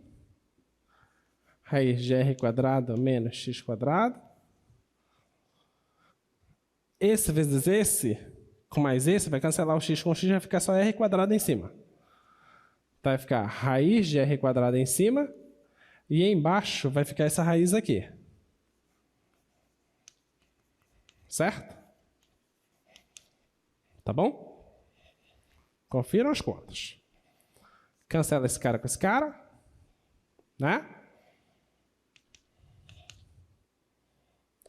A: raiz de r² menos x². Esse vezes esse, com mais esse, vai cancelar o x com x, vai ficar só r² em cima. Então, vai ficar raiz de r² em cima, e embaixo vai ficar essa raiz aqui. Certo? Tá bom? Confiram as contas. Cancela esse cara com esse cara, né?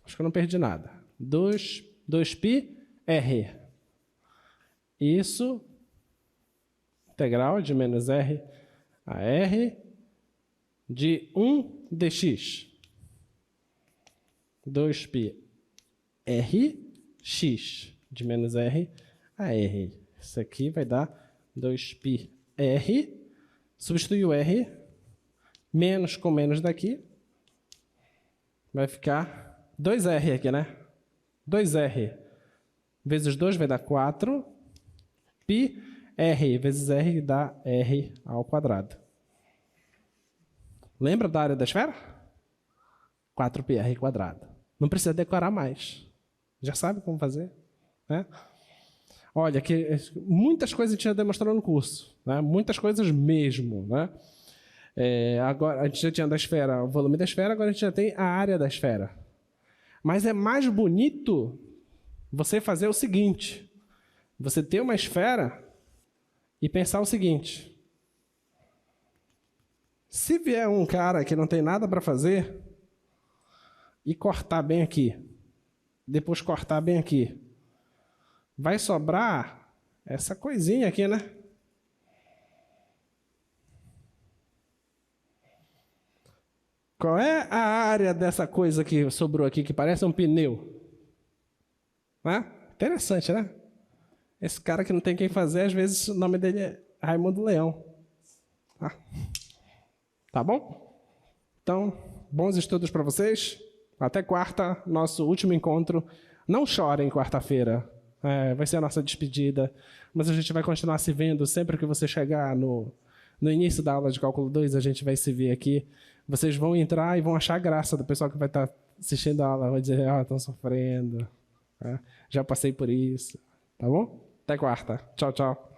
A: Acho que eu não perdi nada. 2π r. Isso, integral de menos r a r de 1 dx. 2π r x de menos r a r. Isso aqui vai dar 2π r. Substitui o r. Menos com menos daqui. Vai ficar 2r aqui, né? 2r vezes 2 vai dar 4. Π r vezes r dá r ao quadrado. Lembra da área da esfera? 4πr². Não precisa decorar mais. Já sabe como fazer, né? Olha, que muitas coisas a gente já demonstrou no curso, né? Muitas coisas mesmo, né? Agora a gente já tinha da esfera, o volume da esfera, agora a gente já tem a área da esfera. Mas é mais bonito você fazer o seguinte: você ter uma esfera e pensar o seguinte: se vier um cara que não tem nada para fazer e cortar bem aqui, depois cortar bem aqui, vai sobrar essa coisinha aqui, né? Qual é a área dessa coisa que sobrou aqui, que parece um pneu? Né? Interessante, né? Esse cara que não tem quem fazer, às vezes o nome dele é Raimundo Leão. Tá bom? Então, bons estudos para vocês. Até quarta, nosso último encontro. Não chorem quarta-feira. Vai ser a nossa despedida. Mas a gente vai continuar se vendo sempre que você chegar no início da aula de Cálculo 2, a gente vai se ver aqui. Vocês vão entrar e vão achar graça do pessoal que vai estar assistindo a aula. Vai dizer, estão sofrendo. Já passei por isso. Tá bom? Até quarta. Tchau, tchau.